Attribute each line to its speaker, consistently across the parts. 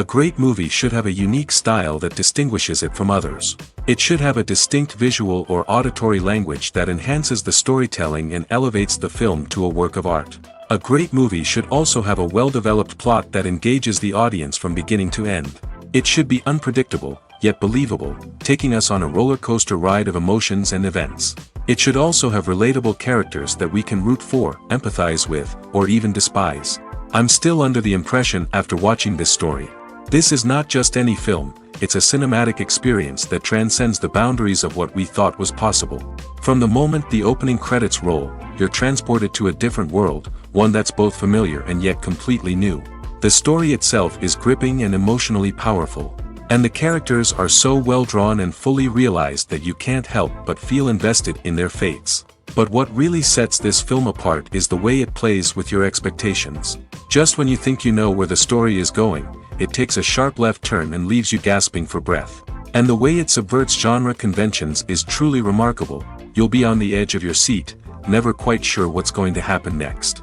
Speaker 1: A great movie should have a unique style that distinguishes it from others. It should have a distinct visual or auditory language that enhances the storytelling and elevates the film to a work of art. A great movie should also have a well-developed plot that engages the audience from beginning to end. It should be unpredictable, yet believable, taking us on a roller coaster ride of emotions and events. It should also have relatable characters that we can root for, empathize with, or even despise. I'm still under the impression after watching this story. This is not just any film, it's a cinematic experience that transcends the boundaries of what we thought was possible. From the moment the opening credits roll, you're transported to a different world, one that's both familiar and yet completely new. The story itself is gripping and emotionally powerful. And the characters are so well drawn and fully realized that you can't help but feel invested in their fates. But what really sets this film apart is the way it plays with your expectations. Just when you think you know where the story is going, it takes a sharp left turn and leaves you gasping for breath. And the way it subverts genre conventions is truly remarkable. You'll be on the edge of your seat, never quite sure what's going to happen next.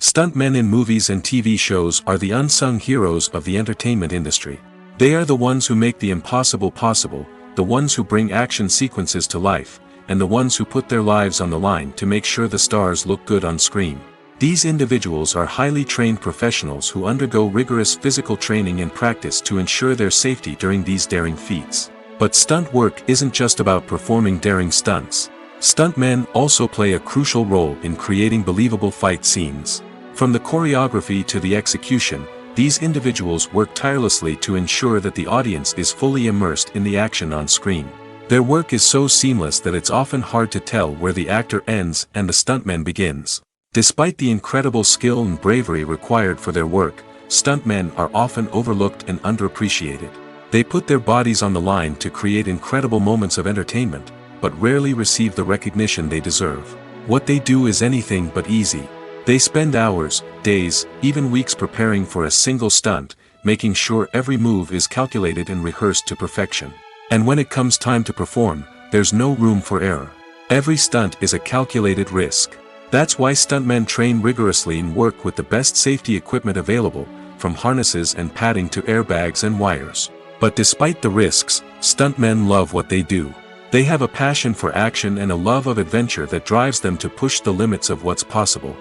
Speaker 1: Stuntmen in movies and TV shows are the unsung heroes of the entertainment industry. They are the ones who make the impossible possible, the ones who bring action sequences to life, and the ones who put their lives on the line to make sure the stars look good on screen. These individuals are highly trained professionals who undergo rigorous physical training and practice to ensure their safety during these daring feats. But stunt work isn't just about performing daring stunts. Stuntmen also play a crucial role in creating believable fight scenes. From the choreography to the execution, these individuals work tirelessly to ensure that the audience is fully immersed in the action on screen. Their work is so seamless that it's often hard to tell where the actor ends and the stuntman begins. Despite the incredible skill and bravery required for their work, stuntmen are often overlooked and underappreciated. They put their bodies on the line to create incredible moments of entertainment, but rarely receive the recognition they deserve. What they do is anything but easy. They spend hours, days, even weeks preparing for a single stunt, making sure every move is calculated and rehearsed to perfection. And when it comes time to perform, there's no room for error. Every stunt is a calculated risk. That's why stuntmen train rigorously and work with the best safety equipment available, from harnesses and padding to airbags and wires. But despite the risks, stuntmen love what they do. They have a passion for action and a love of adventure that drives them to push the limits of what's possible.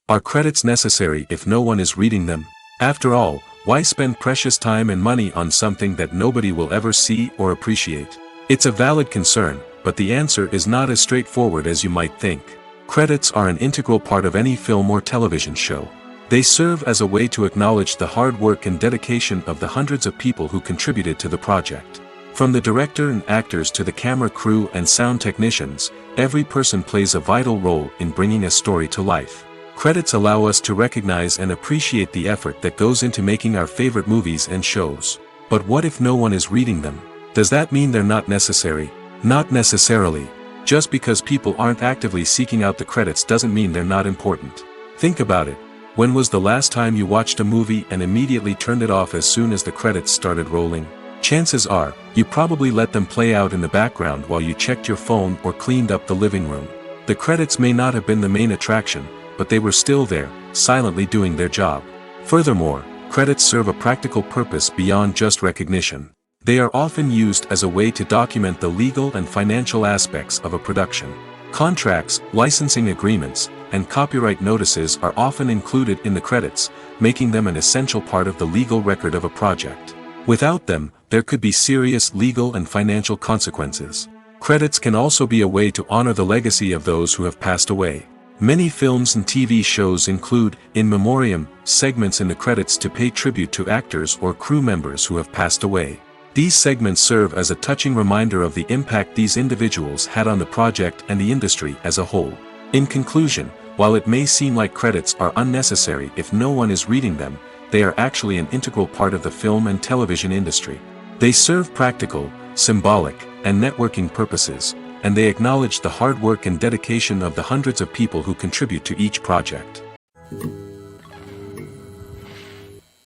Speaker 1: Are credits necessary if no one is reading them? After all, why spend precious time and money on something that nobody will ever see or appreciate? It's a valid concern, but the answer is not as straightforward as you might think. Credits are an integral part of any film or television show. They serve as a way to acknowledge the hard work and dedication of the hundreds of people who contributed to the project. From the director and actors to the camera crew and sound technicians, every person plays a vital role in bringing a story to life. Credits allow us to recognize and appreciate the effort that goes into making our favorite movies and shows. But what if no one is reading them? Does that mean they're not necessary? Not necessarily. Just because people aren't actively seeking out the credits doesn't mean they're not important. Think about it. When was the last time you watched a movie and immediately turned it off as soon as the credits started rolling? Chances are, you probably let them play out in the background while you checked your phone or cleaned up the living room. The credits may not have been the main attraction, but they were still there, silently doing their job. Furthermore, credits serve a practical purpose beyond just recognition. They are often used as a way to document the legal and financial aspects of a production. Contracts, licensing agreements, and copyright notices are often included in the credits, making them an essential part of the legal record of a project. Without them, there could be serious legal and financial consequences. Credits can also be a way to honor the legacy of those who have passed away. Many films and TV shows include in memoriam segments in the credits to pay tribute to actors or crew members who have passed away. These segments serve as a touching reminder of the impact these individuals had on the project and the industry as a whole. In conclusion, while it may seem like credits are unnecessary if no one is reading them, they are actually an integral part of the film and television industry. They serve practical, symbolic, and networking purposes, and they acknowledge the hard work and dedication of the hundreds of people who contribute to each project.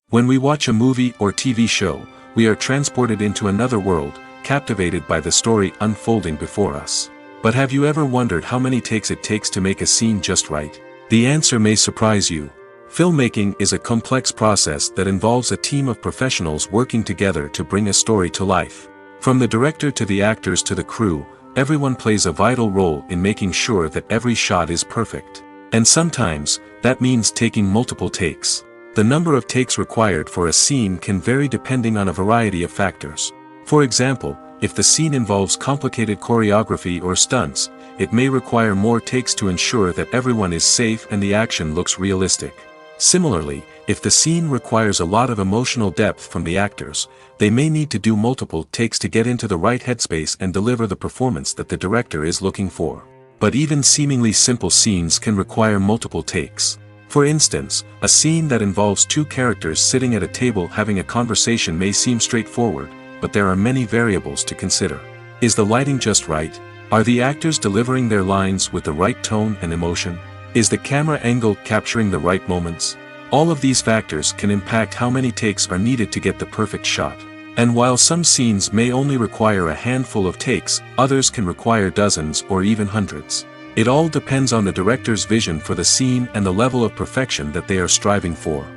Speaker 1: When we watch a movie or TV show, we are transported into another world, captivated by the story unfolding before us. But have you ever wondered how many takes it takes to make a scene just right? The answer may surprise you. Filmmaking is a complex process that involves a team of professionals working together to bring a story to life. From the director to the actors to the crew, everyone plays a vital role in making sure that every shot is perfect. And sometimes, that means taking multiple takes. The number of takes required for a scene can vary depending on a variety of factors. For example, if the scene involves complicated choreography or stunts, it may require more takes to ensure that everyone is safe and the action looks realistic. Similarly, if the scene requires a lot of emotional depth from the actors, they may need to do multiple takes to get into the right headspace and deliver the performance that the director is looking for. But even seemingly simple scenes can require multiple takes. For instance, a scene that involves two characters sitting at a table having a conversation may seem straightforward, but there are many variables to consider. Is the lighting just right? Are the actors delivering their lines with the right tone and emotion? Is the camera angle capturing the right moments? All of these factors can impact how many takes are needed to get the perfect shot. And while some scenes may only require a handful of takes, others can require dozens or even hundreds. It all depends on the director's vision for the scene and the level of perfection that they are striving for.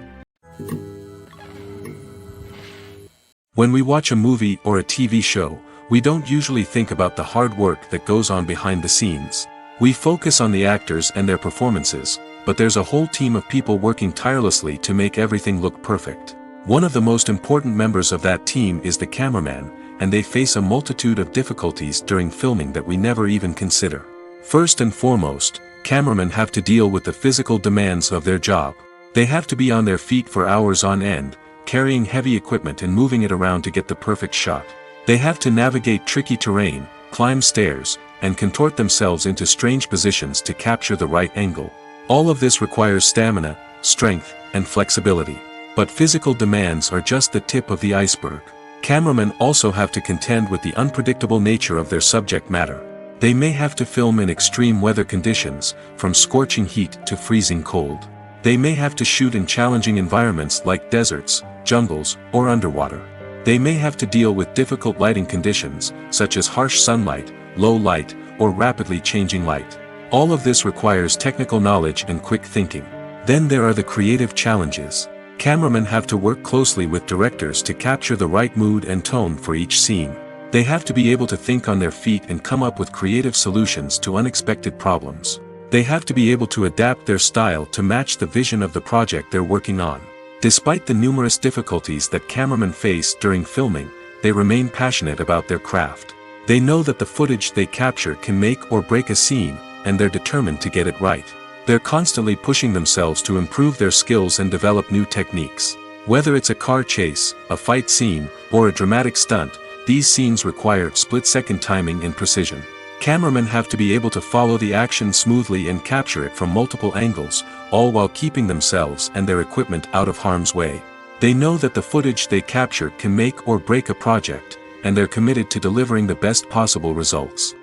Speaker 1: When we watch a movie or a TV show, we don't usually think about the hard work that goes on behind the scenes. We focus on the actors and their performances, but there's a whole team of people working tirelessly to make everything look perfect. One of the most important members of that team is the cameraman, and they face a multitude of difficulties during filming that we never even consider. First and foremost, cameramen have to deal with the physical demands of their job. They have to be on their feet for hours on end, carrying heavy equipment and moving it around to get the perfect shot. They have to navigate tricky terrain, climb stairs, and contort themselves into strange positions to capture the right angle. All of this requires stamina, strength, and flexibility. But physical demands are just the tip of the iceberg. Cameramen also have to contend with the unpredictable nature of their subject matter. They may have to film in extreme weather conditions, from scorching heat to freezing cold. They may have to shoot in challenging environments like deserts, jungles, or underwater. They may have to deal with difficult lighting conditions, such as harsh sunlight, low light, or rapidly changing light. All of this requires technical knowledge and quick thinking. Then there are the creative challenges. Cameramen have to work closely with directors to capture the right mood and tone for each scene. They have to be able to think on their feet and come up with creative solutions to unexpected problems. They have to be able to adapt their style to match the vision of the project they're working on. Despite the numerous difficulties that cameramen face during filming, they remain passionate about their craft. They know that the footage they capture can make or break a scene, and they're determined to get it right. They're constantly pushing themselves to improve their skills and develop new techniques. Whether it's a car chase, a fight scene, or a dramatic stunt, these scenes require split-second timing and precision. Cameramen have to be able to follow the action smoothly and capture it from multiple angles, all while keeping themselves and their equipment out of harm's way. They know that the footage they capture can make or break a project, and they're committed to delivering the best possible results.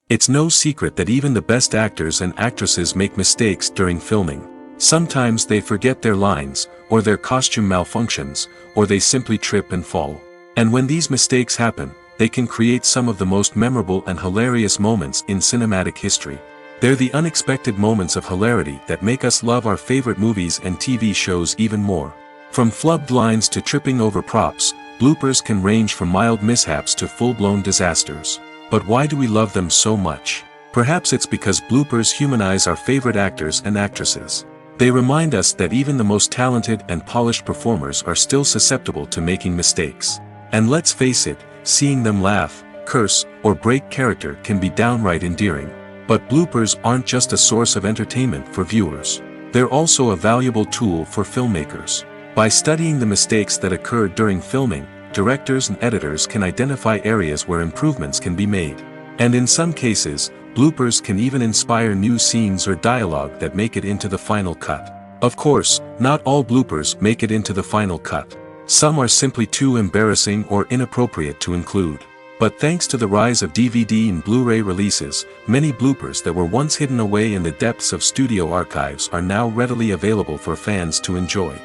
Speaker 1: It's no secret that even the best actors and actresses make mistakes during filming. Sometimes they forget their lines, or their costume malfunctions, or they simply trip and fall. And when these mistakes happen, they can create some of the most memorable and hilarious moments in cinematic history. They're the unexpected moments of hilarity that make us love our favorite movies and TV shows even more. From flubbed lines to tripping over props, bloopers can range from mild mishaps to full-blown disasters. But why do we love them so much? Perhaps it's because bloopers humanize our favorite actors and actresses. They remind us that even the most talented and polished performers are still susceptible to making mistakes. And let's face it, seeing them laugh, curse, or break character can be downright endearing. But bloopers aren't just a source of entertainment for viewers. They're also a valuable tool for filmmakers. By studying the mistakes that occurred during filming, directors and editors can identify areas where improvements can be made. And in some cases, bloopers can even inspire new scenes or dialogue that make it into the final cut. Of course, not all bloopers make it into the final cut. Some are simply too embarrassing or inappropriate to include. But thanks to the rise of DVD and Blu-ray releases, many bloopers that were once hidden away in the depths of studio archives are now readily available for fans to enjoy.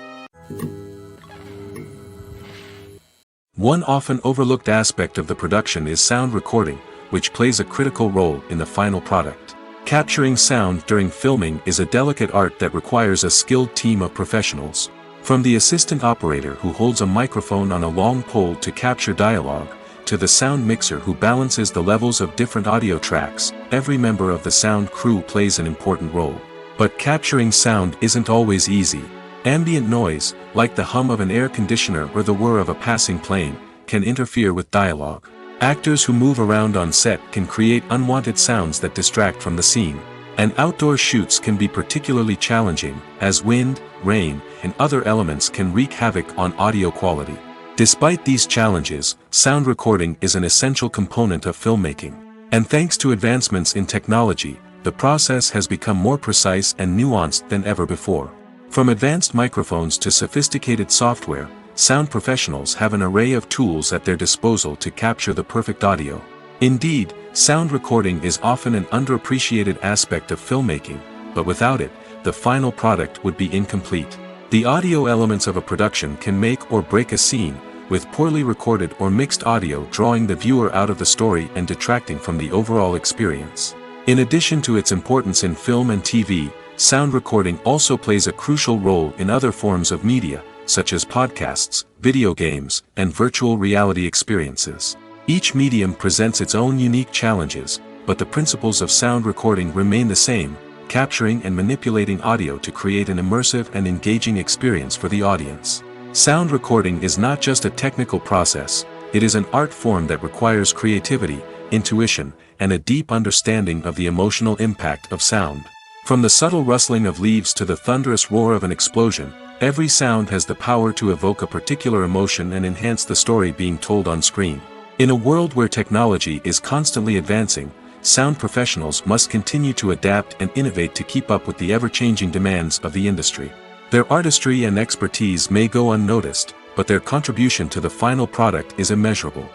Speaker 1: One often overlooked aspect of the production is sound recording, which plays a critical role in the final product. Capturing sound during filming is a delicate art that requires a skilled team of professionals. From the assistant operator who holds a microphone on a long pole to capture dialogue, to the sound mixer who balances the levels of different audio tracks, every member of the sound crew plays an important role. But capturing sound isn't always easy. Ambient noise, like the hum of an air conditioner or the whir of a passing plane, can interfere with dialogue. Actors who move around on set can create unwanted sounds that distract from the scene. And outdoor shoots can be particularly challenging, as wind, rain, and other elements can wreak havoc on audio quality. Despite these challenges, sound recording is an essential component of filmmaking. And thanks to advancements in technology, the process has become more precise and nuanced than ever before. From advanced microphones to sophisticated software, sound professionals have an array of tools at their disposal to capture the perfect audio. Indeed, sound recording is often an underappreciated aspect of filmmaking, but without it, the final product would be incomplete. The audio elements of a production can make or break a scene, with poorly recorded or mixed audio drawing the viewer out of the story and detracting from the overall experience. In addition to its importance in film and TV, sound recording also plays a crucial role in other forms of media, such as podcasts, video games, and virtual reality experiences. Each medium presents its own unique challenges, but the principles of sound recording remain the same, capturing and manipulating audio to create an immersive and engaging experience for the audience. Sound recording is not just a technical process, it is an art form that requires creativity, intuition, and a deep understanding of the emotional impact of sound. From the subtle rustling of leaves to the thunderous roar of an explosion, every sound has the power to evoke a particular emotion and enhance the story being told on screen. In a world where technology is constantly advancing, sound professionals must continue to adapt and innovate to keep up with the ever-changing demands of the industry. Their artistry and expertise may go unnoticed, but their contribution to the final product is immeasurable.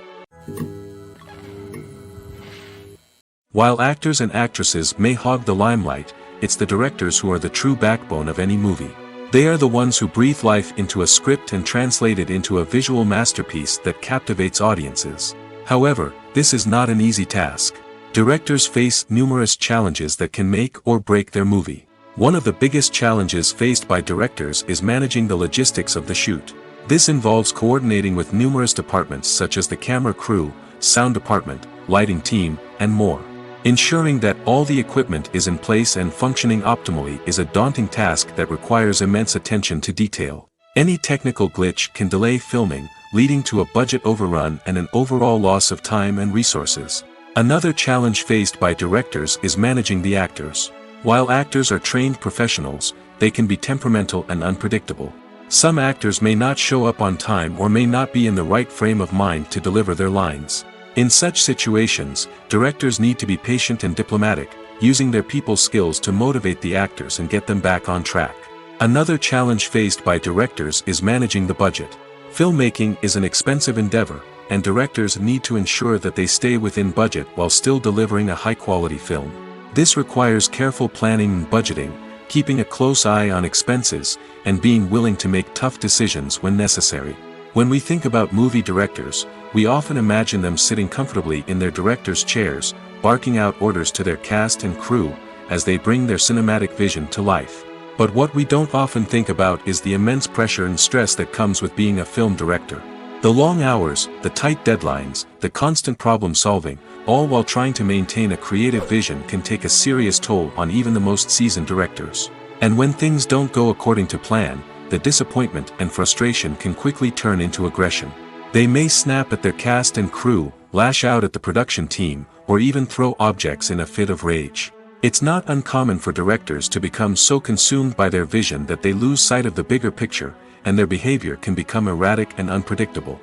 Speaker 1: While actors and actresses may hog the limelight, it's the directors who are the true backbone of any movie. They are the ones who breathe life into a script and translate it into a visual masterpiece that captivates audiences. However, this is not an easy task. Directors face numerous challenges that can make or break their movie. One of the biggest challenges faced by directors is managing the logistics of the shoot. This involves coordinating with numerous departments such as the camera crew, sound department, lighting team, and more. Ensuring that all the equipment is in place and functioning optimally is a daunting task that requires immense attention to detail. Any technical glitch can delay filming, leading to a budget overrun and an overall loss of time and resources. Another challenge faced by directors is managing the actors. While actors are trained professionals, they can be temperamental and unpredictable. Some actors may not show up on time or may not be in the right frame of mind to deliver their lines. In such situations, directors need to be patient and diplomatic, using their people skills to motivate the actors and get them back on track. Another challenge faced by directors is managing the budget. Filmmaking is an expensive endeavor, and directors need to ensure that they stay within budget while still delivering a high-quality film. This requires careful planning and budgeting, keeping a close eye on expenses, and being willing to make tough decisions when necessary. When we think about movie directors, we often imagine them sitting comfortably in their director's chairs, barking out orders to their cast and crew, as they bring their cinematic vision to life. But what we don't often think about is the immense pressure and stress that comes with being a film director. The long hours, the tight deadlines, the constant problem solving, all while trying to maintain a creative vision can take a serious toll on even the most seasoned directors. And when things don't go according to plan, the disappointment and frustration can quickly turn into aggression. They may snap at their cast and crew, lash out at the production team, or even throw objects in a fit of rage. It's not uncommon for directors to become so consumed by their vision that they lose sight of the bigger picture, and their behavior can become erratic and unpredictable.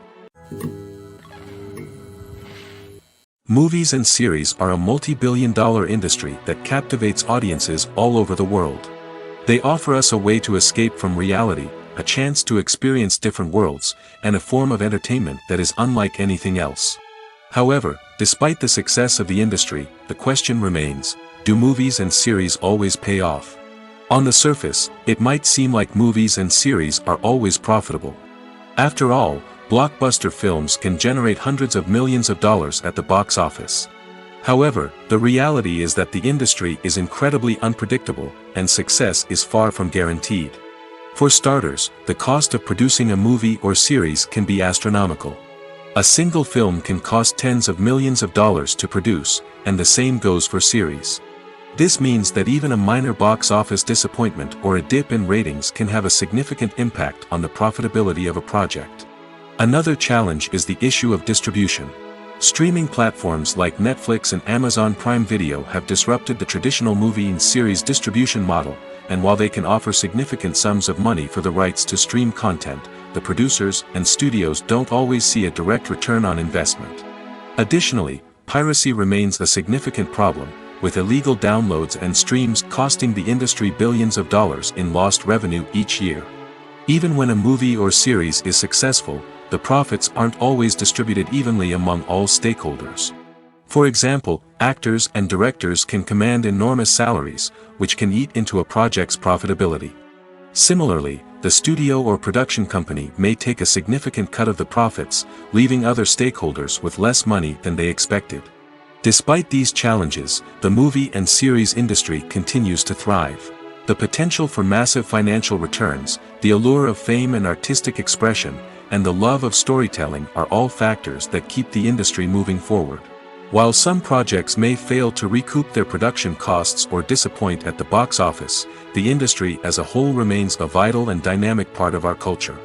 Speaker 1: Movies and series are a multi-billion-dollar industry that captivates audiences all over the world. They offer us a way to escape from reality, a chance to experience different worlds, and a form of entertainment that is unlike anything else. However, despite the success of the industry, the question remains, do movies and series always pay off? On the surface, it might seem like movies and series are always profitable. After all, blockbuster films can generate hundreds of millions of dollars at the box office. However, the reality is that the industry is incredibly unpredictable, and success is far from guaranteed. For starters, the cost of producing a movie or series can be astronomical. A single film can cost tens of millions of dollars to produce, and the same goes for series. This means that even a minor box office disappointment or a dip in ratings can have a significant impact on the profitability of a project. Another challenge is the issue of distribution. Streaming platforms like Netflix and Amazon Prime Video have disrupted the traditional movie and series distribution model, and while they can offer significant sums of money for the rights to stream content, the producers and studios don't always see a direct return on investment. Additionally, piracy remains a significant problem, with illegal downloads and streams costing the industry billions of dollars in lost revenue each year. Even when a movie or series is successful, the profits aren't always distributed evenly among all stakeholders. For example, actors and directors can command enormous salaries, which can eat into a project's profitability. Similarly, the studio or production company may take a significant cut of the profits, leaving other stakeholders with less money than they expected. Despite these challenges, the movie and series industry continues to thrive. The potential for massive financial returns, the allure of fame and artistic expression, and the love of storytelling are all factors that keep the industry moving forward. While some projects may fail to recoup their production costs or disappoint at the box office, the industry as a whole remains a vital and dynamic part of our culture.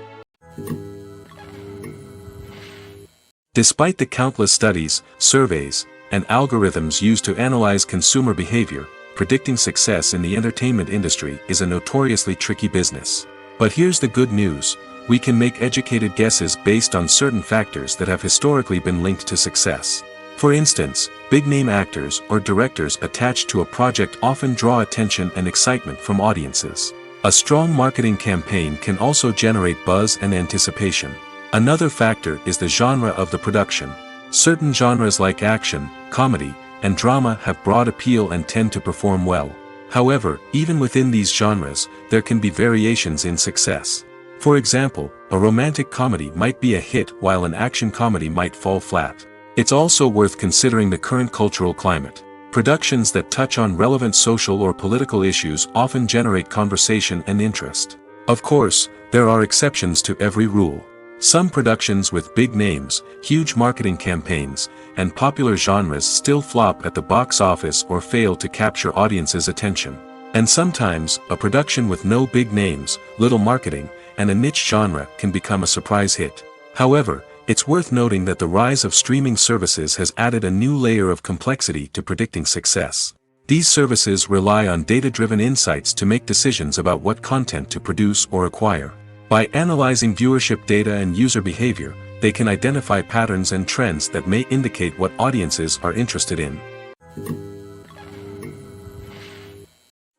Speaker 1: Despite the countless studies, surveys, and algorithms used to analyze consumer behavior, predicting success in the entertainment industry is a notoriously tricky business. But here's the good news: we can make educated guesses based on certain factors that have historically been linked to success. For instance, big-name actors or directors attached to a project often draw attention and excitement from audiences. A strong marketing campaign can also generate buzz and anticipation. Another factor is the genre of the production. Certain genres like action, comedy, and drama have broad appeal and tend to perform well. However, even within these genres, there can be variations in success. For example, a romantic comedy might be a hit while an action comedy might fall flat. It's also worth considering the current cultural climate. Productions that touch on relevant social or political issues often generate conversation and interest. Of course, there are exceptions to every rule. Some productions with big names, huge marketing campaigns, and popular genres still flop at the box office or fail to capture audiences' attention. And sometimes, a production with no big names, little marketing, and a niche genre can become a surprise hit. However, it's worth noting that the rise of streaming services has added a new layer of complexity to predicting success. These services rely on data-driven insights to make decisions about what content to produce or acquire. By analyzing viewership data and user behavior, they can identify patterns and trends that may indicate what audiences are interested in.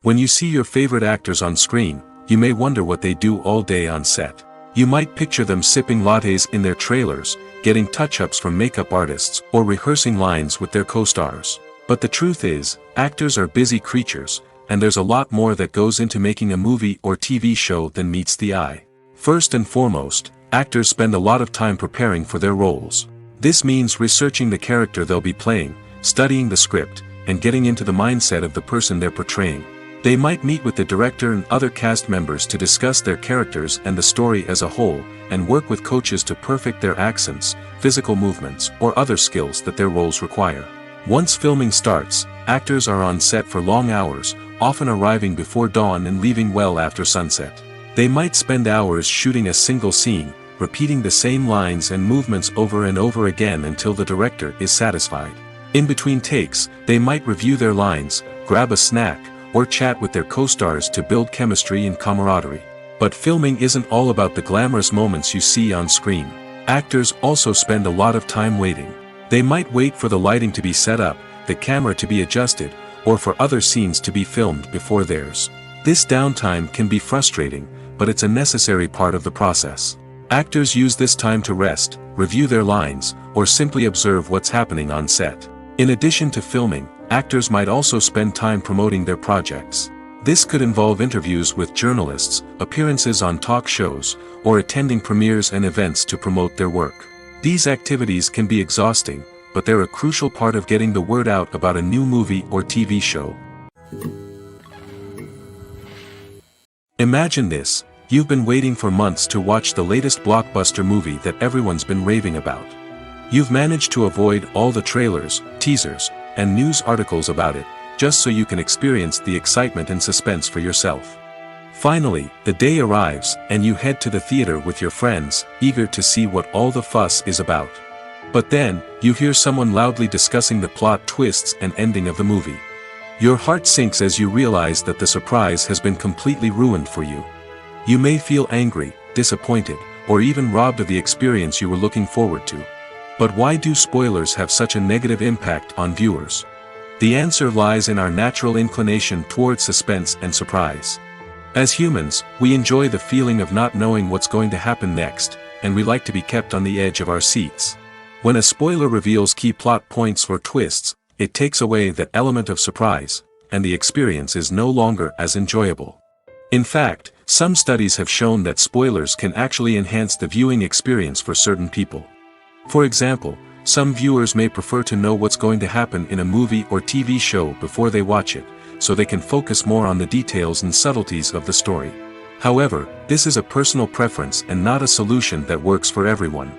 Speaker 1: When you see your favorite actors on screen, you may wonder what they do all day on set. You might picture them sipping lattes in their trailers, getting touch-ups from makeup artists, or rehearsing lines with their co-stars. But the truth is, actors are busy creatures, and there's a lot more that goes into making a movie or TV show than meets the eye. First and foremost, actors spend a lot of time preparing for their roles. This means researching the character they'll be playing, studying the script, and getting into the mindset of the person they're portraying. They might meet with the director and other cast members to discuss their characters and the story as a whole, and work with coaches to perfect their accents, physical movements, or other skills that their roles require. Once filming starts, actors are on set for long hours, often arriving before dawn and leaving well after sunset. They might spend hours shooting a single scene, repeating the same lines and movements over and over again until the director is satisfied. In between takes, they might review their lines, grab a snack, or chat with their co-stars to build chemistry and camaraderie. But filming isn't all about the glamorous moments you see on screen. Actors also spend a lot of time waiting. They might wait for the lighting to be set up, the camera to be adjusted, or for other scenes to be filmed before theirs. This downtime can be frustrating, but it's a necessary part of the process. Actors use this time to rest, review their lines, or simply observe what's happening on set. In addition to filming, actors might also spend time promoting their projects. This could involve interviews with journalists, appearances on talk shows, or attending premieres and events to promote their work. These activities can be exhausting, but they're a crucial part of getting the word out about a new movie or TV show. Imagine this: you've been waiting for months to watch the latest blockbuster movie that everyone's been raving about. You've managed to avoid all the trailers, teasers, and news articles about it, just so you can experience the excitement and suspense for yourself. Finally, the day arrives, and you head to the theater with your friends, eager to see what all the fuss is about. But then, you hear someone loudly discussing the plot twists and ending of the movie. Your heart sinks as you realize that the surprise has been completely ruined for you. You may feel angry, disappointed, or even robbed of the experience you were looking forward to. But why do spoilers have such a negative impact on viewers? The answer lies in our natural inclination toward suspense and surprise. As humans, we enjoy the feeling of not knowing what's going to happen next, and we like to be kept on the edge of our seats. When a spoiler reveals key plot points or twists, it takes away that element of surprise, and the experience is no longer as enjoyable. In fact, some studies have shown that spoilers can actually enhance the viewing experience for certain people. For example, some viewers may prefer to know what's going to happen in a movie or TV show before they watch it, so they can focus more on the details and subtleties of the story. However, this is a personal preference and not a solution that works for everyone.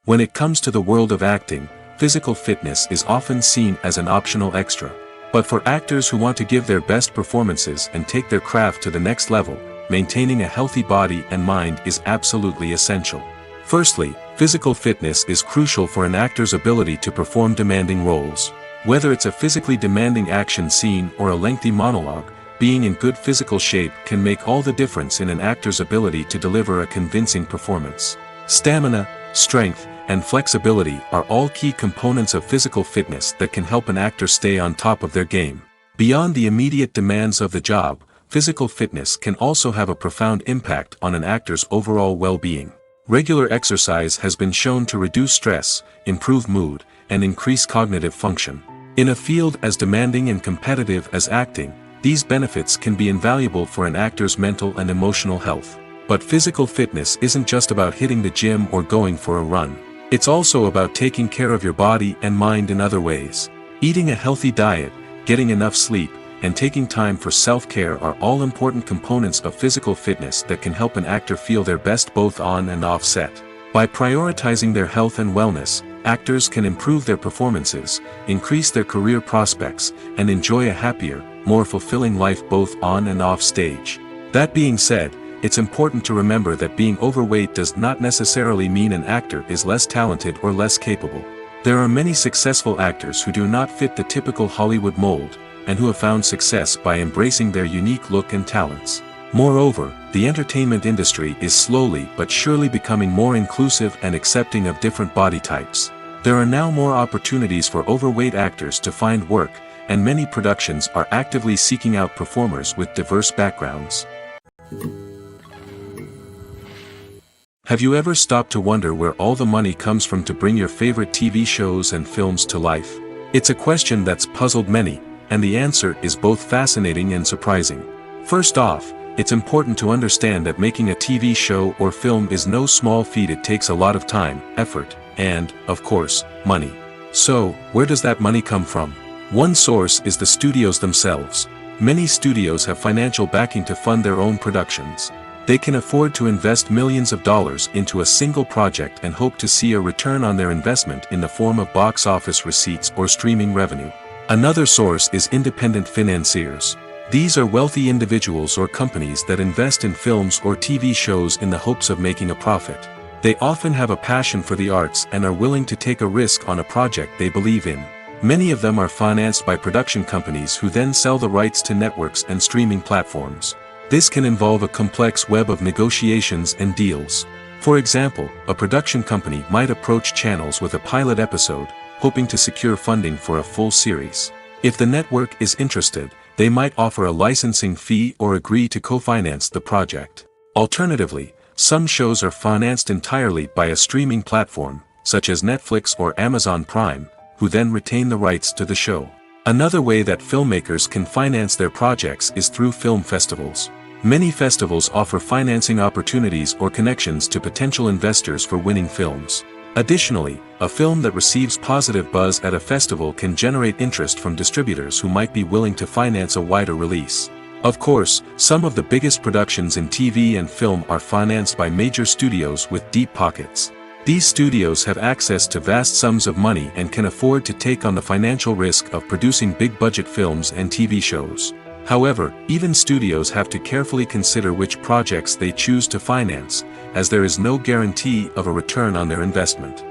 Speaker 1: When it comes to the world of acting, physical fitness is often seen as an optional extra. But for actors who want to give their best performances and take their craft to the next level, maintaining a healthy body and mind is absolutely essential. Firstly, physical fitness is crucial for an actor's ability to perform demanding roles. Whether it's a physically demanding action scene or a lengthy monologue, being in good physical shape can make all the difference in an actor's ability to deliver a convincing performance. Stamina, strength, and flexibility are all key components of physical fitness that can help an actor stay on top of their game. Beyond the immediate demands of the job, physical fitness can also have a profound impact on an actor's overall well-being. Regular exercise has been shown to reduce stress, improve mood, and increase cognitive function. In a field as demanding and competitive as acting, these benefits can be invaluable for an actor's mental and emotional health. But physical fitness isn't just about hitting the gym or going for a run. It's also about taking care of your body and mind in other ways. Eating a healthy diet, getting enough sleep, and taking time for self-care are all important components of physical fitness that can help an actor feel their best both on and off set. By prioritizing their health and wellness, actors can improve their performances, increase their career prospects, and enjoy a happier, more fulfilling life both on and off stage. That being said, it's important to remember that being overweight does not necessarily mean an actor is less talented or less capable. There are many successful actors who do not fit the typical Hollywood mold, and who have found success by embracing their unique look and talents. Moreover, the entertainment industry is slowly but surely becoming more inclusive and accepting of different body types. There are now more opportunities for overweight actors to find work, and many productions are actively seeking out performers with diverse backgrounds. Have you ever stopped to wonder where all the money comes from to bring your favorite TV shows and films to life? It's a question that's puzzled many, and the answer is both fascinating and surprising. First off, it's important to understand that making a TV show or film is no small feat. It takes a lot of time, effort, and, of course, money. So, where does that money come from? One source is the studios themselves. Many studios have financial backing to fund their own productions. They can afford to invest millions of dollars into a single project and hope to see a return on their investment in the form of box office receipts or streaming revenue. Another source is independent financiers. These are wealthy individuals or companies that invest in films or TV shows in the hopes of making a profit. They often have a passion for the arts and are willing to take a risk on a project they believe in. Many of them are financed by production companies who then sell the rights to networks and streaming platforms. This can involve a complex web of negotiations and deals. For example, a production company might approach channels with a pilot episode, hoping to secure funding for a full series. If the network is interested, they might offer a licensing fee or agree to co-finance the project. Alternatively, some shows are financed entirely by a streaming platform, such as Netflix or Amazon Prime, who then retain the rights to the show. Another way that filmmakers can finance their projects is through film festivals. Many festivals offer financing opportunities or connections to potential investors for winning films. Additionally, a film that receives positive buzz at a festival can generate interest from distributors who might be willing to finance a wider release. Of course, some of the biggest productions in TV and film are financed by major studios with deep pockets. These studios have access to vast sums of money and can afford to take on the financial risk of producing big-budget films and TV shows. However, even studios have to carefully consider which projects they choose to finance, as there is no guarantee of a return on their investment.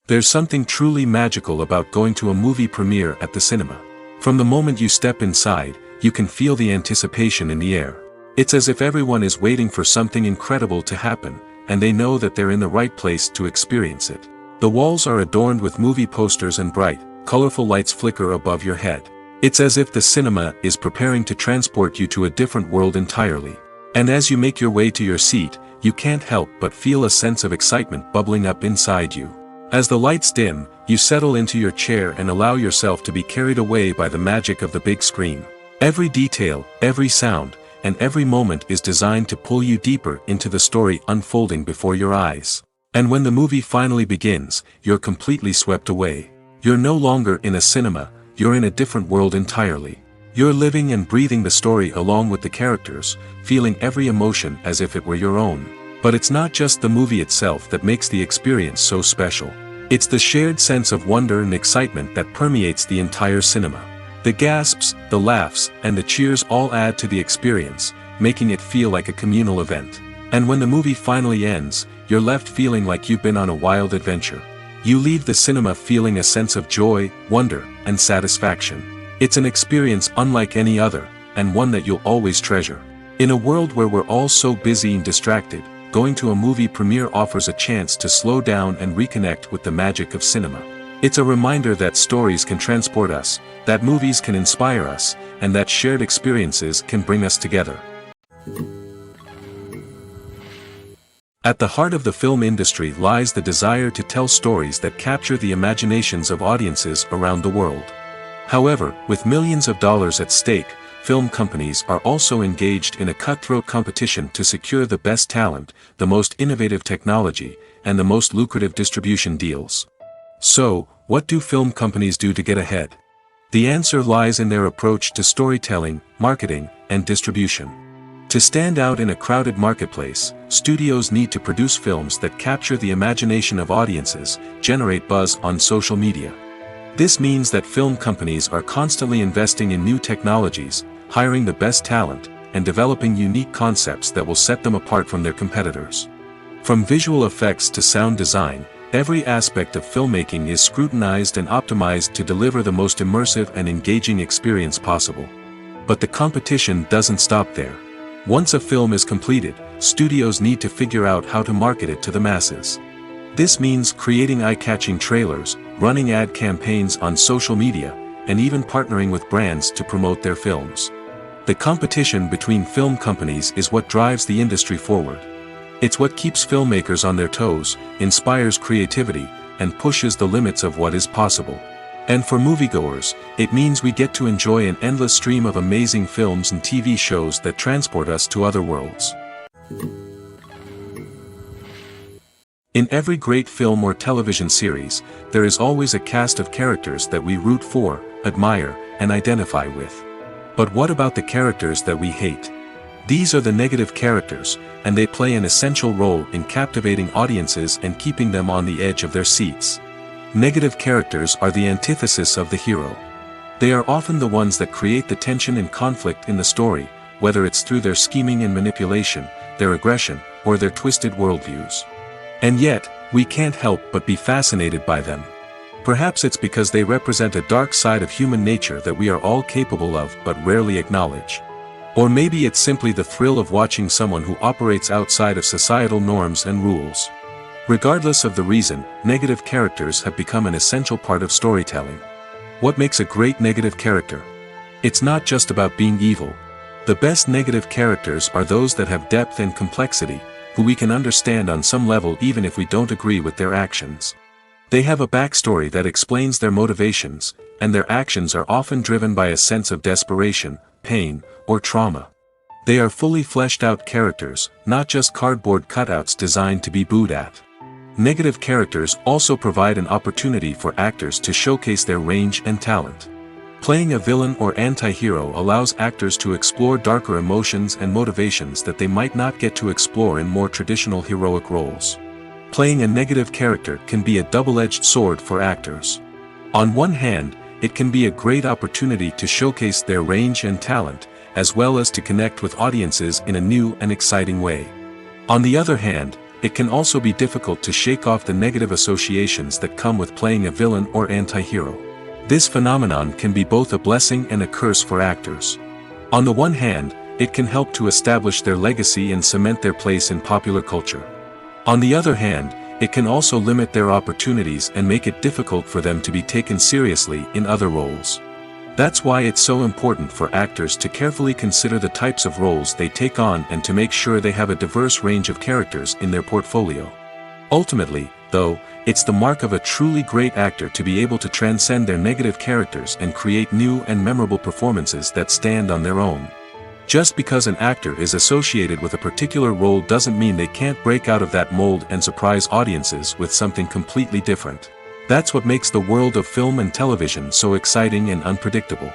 Speaker 1: There's something truly magical about going to a movie premiere at the cinema. From the moment you step inside, you can feel the anticipation in the air. It's as if everyone is waiting for something incredible to happen, and they know that they're in the right place to experience it. The walls are adorned with movie posters and bright, colorful lights flicker above your head. It's as if the cinema is preparing to transport you to a different world entirely. And as you make your way to your seat, you can't help but feel a sense of excitement bubbling up inside you. As the lights dim, you settle into your chair and allow yourself to be carried away by the magic of the big screen. Every detail, every sound, and every moment is designed to pull you deeper into the story unfolding before your eyes. And when the movie finally begins, you're completely swept away. You're no longer in a cinema, you're in a different world entirely. You're living and breathing the story along with the characters, feeling every emotion as if it were your own. But it's not just the movie itself that makes the experience so special. It's the shared sense of wonder and excitement that permeates the entire cinema. The gasps, the laughs, and the cheers all add to the experience, making it feel like a communal event. And when the movie finally ends, you're left feeling like you've been on a wild adventure. You leave the cinema feeling a sense of joy, wonder, and satisfaction. It's an experience unlike any other, and one that you'll always treasure. In a world where we're all so busy and distracted, going to a movie premiere offers a chance to slow down and reconnect with the magic of cinema. It's a reminder that stories can transport us, that movies can inspire us, and that shared experiences can bring us together. At the heart of the film industry lies the desire to tell stories that capture the imaginations of audiences around the world. However, with millions of dollars at stake, film companies are also engaged in a cutthroat competition to secure the best talent, the most innovative technology, and the most lucrative distribution deals. So, what do film companies do to get ahead? The answer lies in their approach to storytelling, marketing, and distribution. To stand out in a crowded marketplace, studios need to produce films that capture the imagination of audiences, generate buzz on social media. This means that film companies are constantly investing in new technologies, hiring the best talent, and developing unique concepts that will set them apart from their competitors. From visual effects to sound design, every aspect of filmmaking is scrutinized and optimized to deliver the most immersive and engaging experience possible. But the competition doesn't stop there. Once a film is completed, studios need to figure out how to market it to the masses. This means creating eye-catching trailers, running ad campaigns on social media, and even partnering with brands to promote their films. The competition between film companies is what drives the industry forward. It's what keeps filmmakers on their toes, inspires creativity, and pushes the limits of what is possible. And for moviegoers, it means we get to enjoy an endless stream of amazing films and TV shows that transport us to other worlds. In every great film or television series, there is always a cast of characters that we root for, admire, and identify with. But what about the characters that we hate? These are the negative characters, and they play an essential role in captivating audiences and keeping them on the edge of their seats. Negative characters are the antithesis of the hero. They are often the ones that create the tension and conflict in the story, whether it's through their scheming and manipulation, their aggression, or their twisted worldviews. And yet, we can't help but be fascinated by them. Perhaps it's because they represent a dark side of human nature that we are all capable of but rarely acknowledge. Or maybe it's simply the thrill of watching someone who operates outside of societal norms and rules. Regardless of the reason, negative characters have become an essential part of storytelling. What makes a great negative character? It's not just about being evil. The best negative characters are those that have depth and complexity, who we can understand on some level even if we don't agree with their actions. They have a backstory that explains their motivations, and their actions are often driven by a sense of desperation, pain, or trauma. They are fully fleshed out characters, not just cardboard cutouts designed to be booed at. Negative characters also provide an opportunity for actors to showcase their range and talent. Playing a villain or anti-hero allows actors to explore darker emotions and motivations that they might not get to explore in more traditional heroic roles. Playing a negative character can be a double-edged sword for actors. On one hand, it can be a great opportunity to showcase their range and talent, as well as to connect with audiences in a new and exciting way. On the other hand, it can also be difficult to shake off the negative associations that come with playing a villain or anti-hero. This phenomenon can be both a blessing and a curse for actors. On the one hand, it can help to establish their legacy and cement their place in popular culture. On the other hand, it can also limit their opportunities and make it difficult for them to be taken seriously in other roles. That's why it's so important for actors to carefully consider the types of roles they take on and to make sure they have a diverse range of characters in their portfolio. Ultimately, though, it's the mark of a truly great actor to be able to transcend their negative characters and create new and memorable performances that stand on their own. Just because an actor is associated with a particular role doesn't mean they can't break out of that mold and surprise audiences with something completely different. That's what makes the world of film and television so exciting and unpredictable.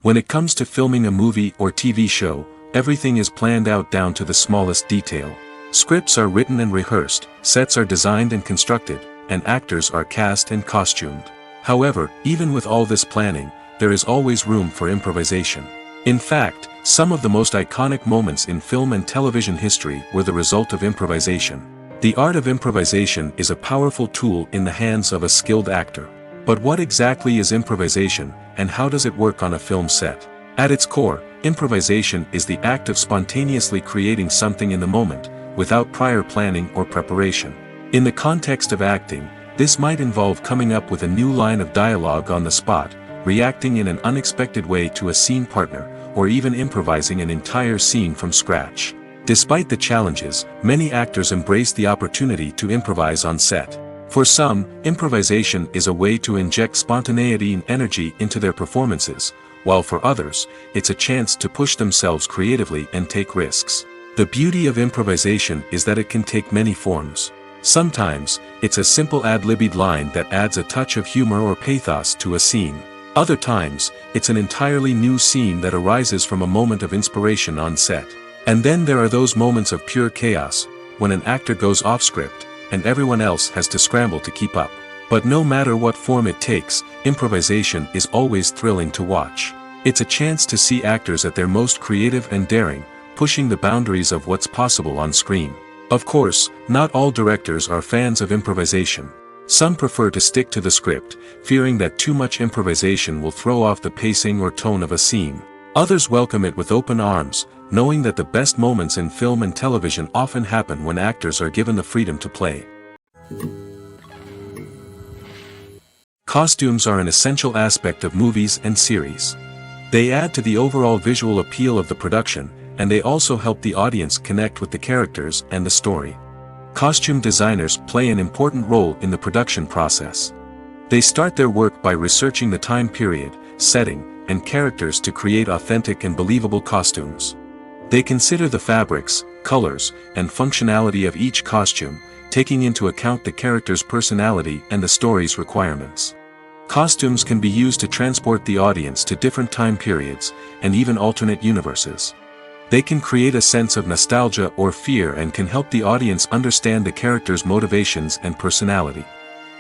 Speaker 1: When it comes to filming a movie or TV show, everything is planned out down to the smallest detail. Scripts are written and rehearsed, sets are designed and constructed, and actors are cast and costumed. However, even with all this planning, there is always room for improvisation. In fact, some of the most iconic moments in film and television history were the result of improvisation. The art of improvisation is a powerful tool in the hands of a skilled actor. But what exactly is improvisation, and how does it work on a film set? At its core, improvisation is the act of spontaneously creating something in the moment, without prior planning or preparation. In the context of acting, this might involve coming up with a new line of dialogue on the spot, reacting in an unexpected way to a scene partner, or even improvising an entire scene from scratch. Despite the challenges, many actors embrace the opportunity to improvise on set. For some, improvisation is a way to inject spontaneity and energy into their performances, while for others, it's a chance to push themselves creatively and take risks. The beauty of improvisation is that it can take many forms. Sometimes, it's a simple ad-libbed line that adds a touch of humor or pathos to a scene. Other times, it's an entirely new scene that arises from a moment of inspiration on set. And then there are those moments of pure chaos, when an actor goes off script, and everyone else has to scramble to keep up. But no matter what form it takes, improvisation is always thrilling to watch. It's a chance to see actors at their most creative and daring, pushing the boundaries of what's possible on screen. Of course, not all directors are fans of improvisation. Some prefer to stick to the script, fearing that too much improvisation will throw off the pacing or tone of a scene. Others welcome it with open arms, knowing that the best moments in film and television often happen when actors are given the freedom to play. Costumes are an essential aspect of movies and series. They add to the overall visual appeal of the production, and they also help the audience connect with the characters and the story. Costume designers play an important role in the production process. They start their work by researching the time period, setting, and characters to create authentic and believable costumes. They consider the fabrics, colors, and functionality of each costume, taking into account the character's personality and the story's requirements. Costumes can be used to transport the audience to different time periods, and even alternate universes. They can create a sense of nostalgia or fear and can help the audience understand the character's motivations and personality.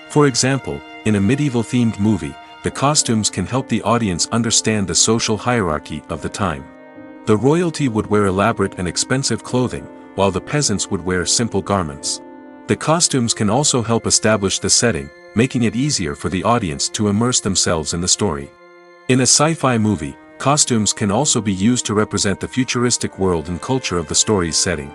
Speaker 1: For example, in a medieval-themed movie, the costumes can help the audience understand the social hierarchy of the time. The royalty would wear elaborate and expensive clothing, while the peasants would wear simple garments. The costumes can also help establish the setting, making it easier for the audience to immerse themselves in the story. In a sci-fi movie, costumes can also be used to represent the futuristic world and culture of the story's setting.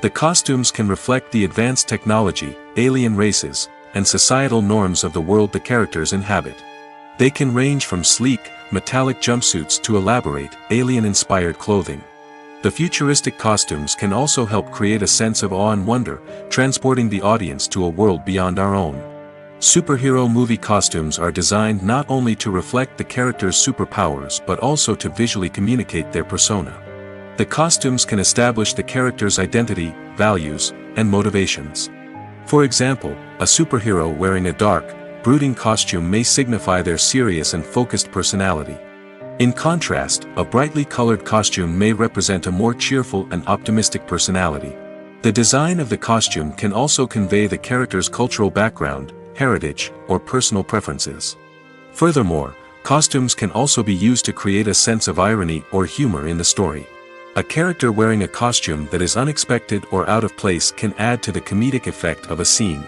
Speaker 1: The costumes can reflect the advanced technology, alien races, and societal norms of the world the characters inhabit. They can range from sleek, metallic jumpsuits to elaborate, alien-inspired clothing. The futuristic costumes can also help create a sense of awe and wonder, transporting the audience to a world beyond our own. Superhero movie costumes are designed not only to reflect the character's superpowers but also to visually communicate their persona. The costumes can establish the character's identity, values, and motivations. For example, a superhero wearing a dark, brooding costume may signify their serious and focused personality. In contrast, a brightly colored costume may represent a more cheerful and optimistic personality. The design of the costume can also convey the character's cultural background, heritage, or personal preferences. Furthermore, costumes can also be used to create a sense of irony or humor in the story. A character wearing a costume that is unexpected or out of place can add to the comedic effect of a scene.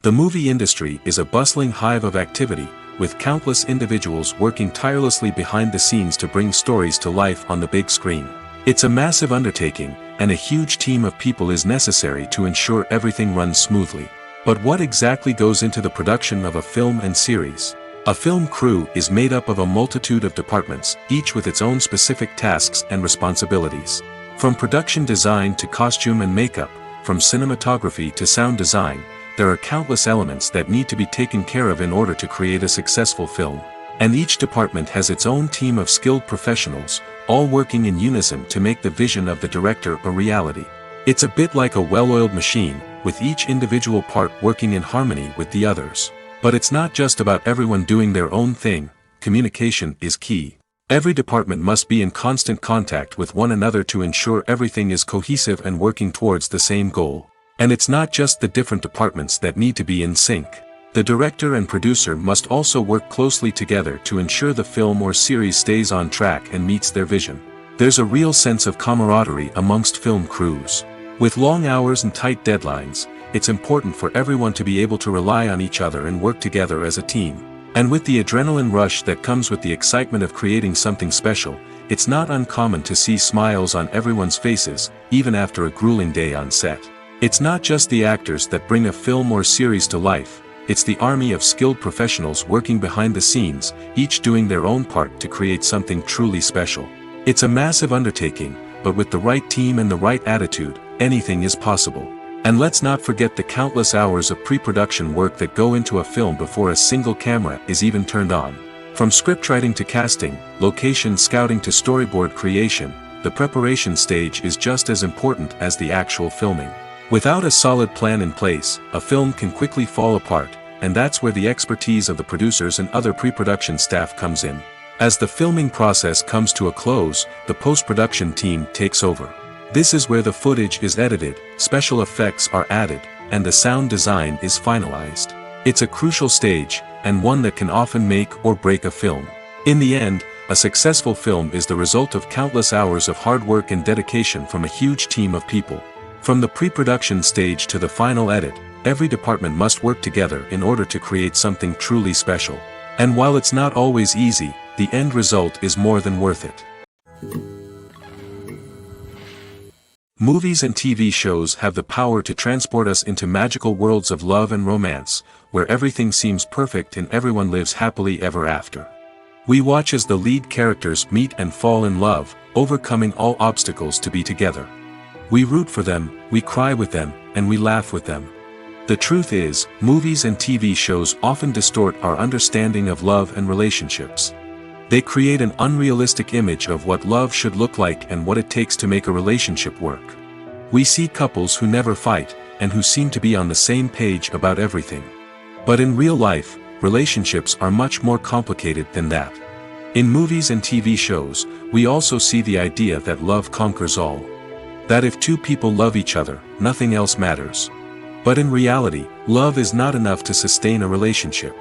Speaker 1: The movie industry is a bustling hive of activity, with countless individuals working tirelessly behind the scenes to bring stories to life on the big screen. It's a massive undertaking, and a huge team of people is necessary to ensure everything runs smoothly. But what exactly goes into the production of a film and series? A film crew is made up of a multitude of departments, each with its own specific tasks and responsibilities. From production design to costume and makeup, from cinematography to sound design, there are countless elements that need to be taken care of in order to create a successful film. And each department has its own team of skilled professionals, all working in unison to make the vision of the director a reality. It's a bit like a well-oiled machine, with each individual part working in harmony with the others. But it's not just about everyone doing their own thing. Communication is key. Every department must be in constant contact with one another to ensure everything is cohesive and working towards the same goal. And it's not just the different departments that need to be in sync. The director and producer must also work closely together to ensure the film or series stays on track and meets their vision. There's a real sense of camaraderie amongst film crews. With long hours and tight deadlines, it's important for everyone to be able to rely on each other and work together as a team. And with the adrenaline rush that comes with the excitement of creating something special, it's not uncommon to see smiles on everyone's faces, even after a grueling day on set. It's not just the actors that bring a film or series to life, it's the army of skilled professionals working behind the scenes, each doing their own part to create something truly special. It's a massive undertaking, but with the right team and the right attitude, anything is possible. And let's not forget the countless hours of pre-production work that go into a film before a single camera is even turned on. From scriptwriting to casting, location scouting to storyboard creation, the preparation stage is just as important as the actual filming. Without a solid plan in place, a film can quickly fall apart, and that's where the expertise of the producers and other pre-production staff comes in. As the filming process comes to a close, the post-production team takes over. This is where the footage is edited, special effects are added, and the sound design is finalized. It's a crucial stage, and one that can often make or break a film. In the end, a successful film is the result of countless hours of hard work and dedication from a huge team of people. From the pre-production stage to the final edit, every department must work together in order to create something truly special. And while it's not always easy, the end result is more than worth it. Movies and TV shows have the power to transport us into magical worlds of love and romance, where everything seems perfect and everyone lives happily ever after. We watch as the lead characters meet and fall in love, overcoming all obstacles to be together. We root for them, we cry with them, and we laugh with them. The truth is, movies and TV shows often distort our understanding of love and relationships. They create an unrealistic image of what love should look like and what it takes to make a relationship work. We see couples who never fight, and who seem to be on the same page about everything. But in real life, relationships are much more complicated than that. In movies and TV shows, we also see the idea that love conquers all. That if two people love each other, nothing else matters. But in reality, love is not enough to sustain a relationship.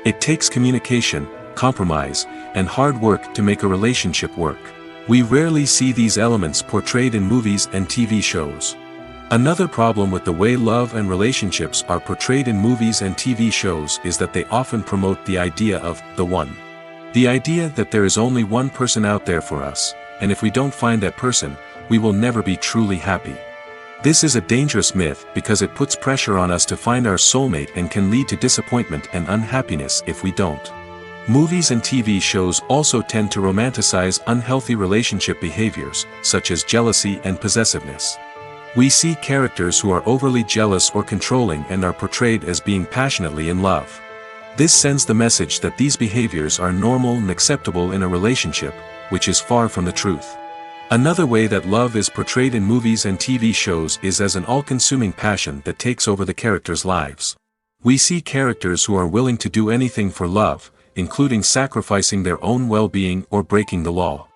Speaker 1: It takes communication, compromise, and hard work to make a relationship work. We rarely see these elements portrayed in movies and TV shows. Another problem with the way love and relationships are portrayed in movies and TV shows is that they often promote the idea of the one. The idea that there is only one person out there for us, and if we don't find that person, we will never be truly happy. This is a dangerous myth because it puts pressure on us to find our soulmate and can lead to disappointment and unhappiness if we don't. Movies and TV shows also tend to romanticize unhealthy relationship behaviors, such as jealousy and possessiveness. We see characters who are overly jealous or controlling and are portrayed as being passionately in love. This sends the message that these behaviors are normal and acceptable in a relationship, which is far from the truth. Another way that love is portrayed in movies and TV shows is as an all-consuming passion that takes over the characters' lives. We see characters who are willing to do anything for love, including sacrificing their own well-being or breaking the law.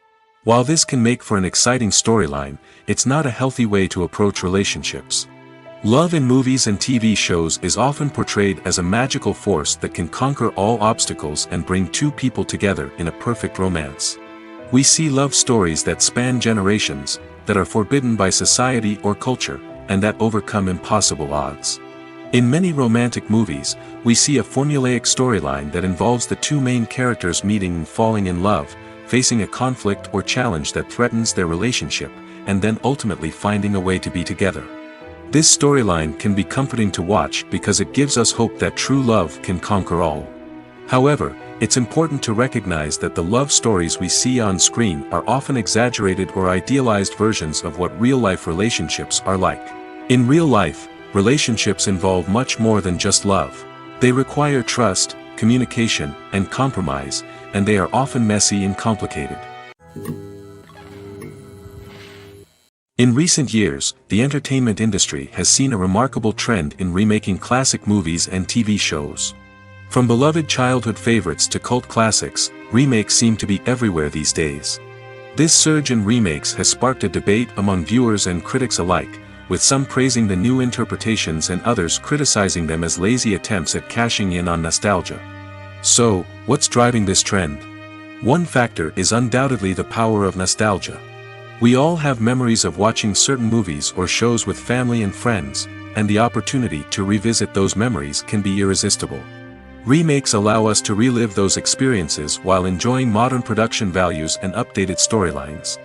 Speaker 1: While this can make for an exciting storyline, it's not a healthy way to approach relationships. Love in movies and TV shows is often portrayed as a magical force that can conquer all obstacles and bring two people together in a perfect romance. We see love stories that span generations, that are forbidden by society or culture, and that overcome impossible odds. In many romantic movies, we see a formulaic storyline that involves the two main characters meeting and falling in love, facing a conflict or challenge that threatens their relationship, and then ultimately finding a way to be together. This storyline can be comforting to watch because it gives us hope that true love can conquer all. However, it's important to recognize that the love stories we see on screen are often exaggerated or idealized versions of what real-life relationships are like. In real life, relationships involve much more than just love. They require trust, communication, and compromise, and they are often messy and complicated. In recent years, the entertainment industry has seen a remarkable trend in remaking classic movies and TV shows. From beloved childhood favorites to cult classics, remakes seem to be everywhere these days. This surge in remakes has sparked a debate among viewers and critics alike, with some praising the new interpretations and others criticizing them as lazy attempts at cashing in on nostalgia. So, what's driving this trend? One factor is undoubtedly the power of nostalgia. We all have memories of watching certain movies or shows with family and friends, and the opportunity to revisit those memories can be irresistible. Remakes allow us to relive those experiences while enjoying modern production values and updated storylines.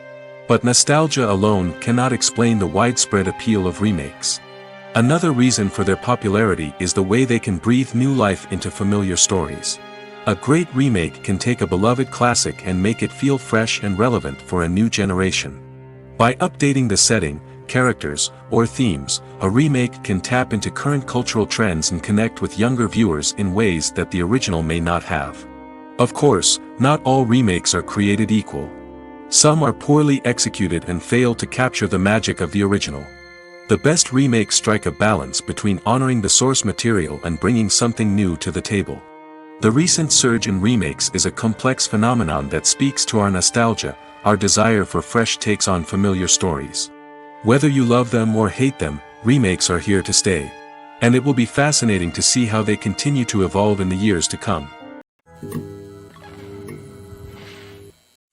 Speaker 1: But nostalgia alone cannot explain the widespread appeal of remakes. Another reason for their popularity is the way they can breathe new life into familiar stories. A great remake can take a beloved classic and make it feel fresh and relevant for a new generation. By updating the setting, characters, or themes, a remake can tap into current cultural trends and connect with younger viewers in ways that the original may not have. Of course, not all remakes are created equal. Some are poorly executed and fail to capture the magic of the original. The best remakes strike a balance between honoring the source material and bringing something new to the table. The recent surge in remakes is a complex phenomenon that speaks to our nostalgia, our desire for fresh takes on familiar stories. Whether you love them or hate them, remakes are here to stay. And it will be fascinating to see how they continue to evolve in the years to come.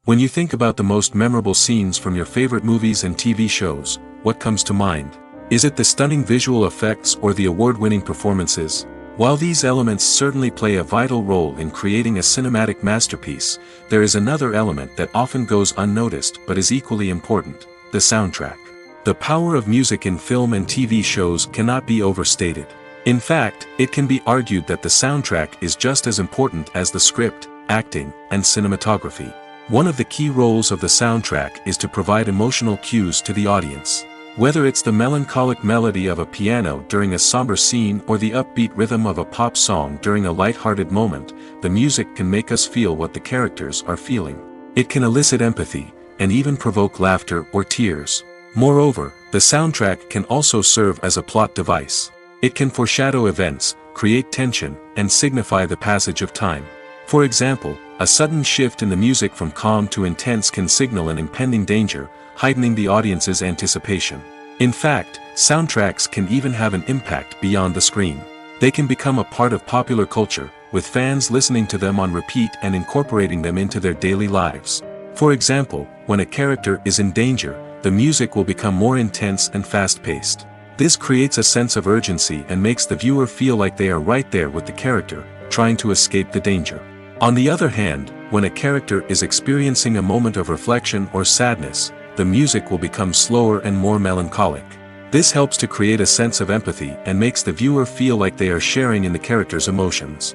Speaker 1: When you think about the most memorable scenes from your favorite movies and TV shows, what comes to mind? Is it the stunning visual effects or the award-winning performances? While these elements certainly play a vital role in creating a cinematic masterpiece, there is another element that often goes unnoticed but is equally important: the soundtrack. The power of music in film and TV shows cannot be overstated. In fact, it can be argued that the soundtrack is just as important as the script, acting, and cinematography. One of the key roles of the soundtrack is to provide emotional cues to the audience. Whether it's the melancholic melody of a piano during a somber scene or the upbeat rhythm of a pop song during a light-hearted moment, the music can make us feel what the characters are feeling. It can elicit empathy, and even provoke laughter or tears. Moreover, the soundtrack can also serve as a plot device. It can foreshadow events, create tension, and signify the passage of time. For example, a sudden shift in the music from calm to intense can signal an impending danger, heightening the audience's anticipation. In fact, soundtracks can even have an impact beyond the screen. They can become a part of popular culture, with fans listening to them on repeat and incorporating them into their daily lives. For example, when a character is in danger, the music will become more intense and fast-paced. This creates a sense of urgency and makes the viewer feel like they are right there with the character, trying to escape the danger. On the other hand, when a character is experiencing a moment of reflection or sadness, the music will become slower and more melancholic. This helps to create a sense of empathy and makes the viewer feel like they are sharing in the character's emotions.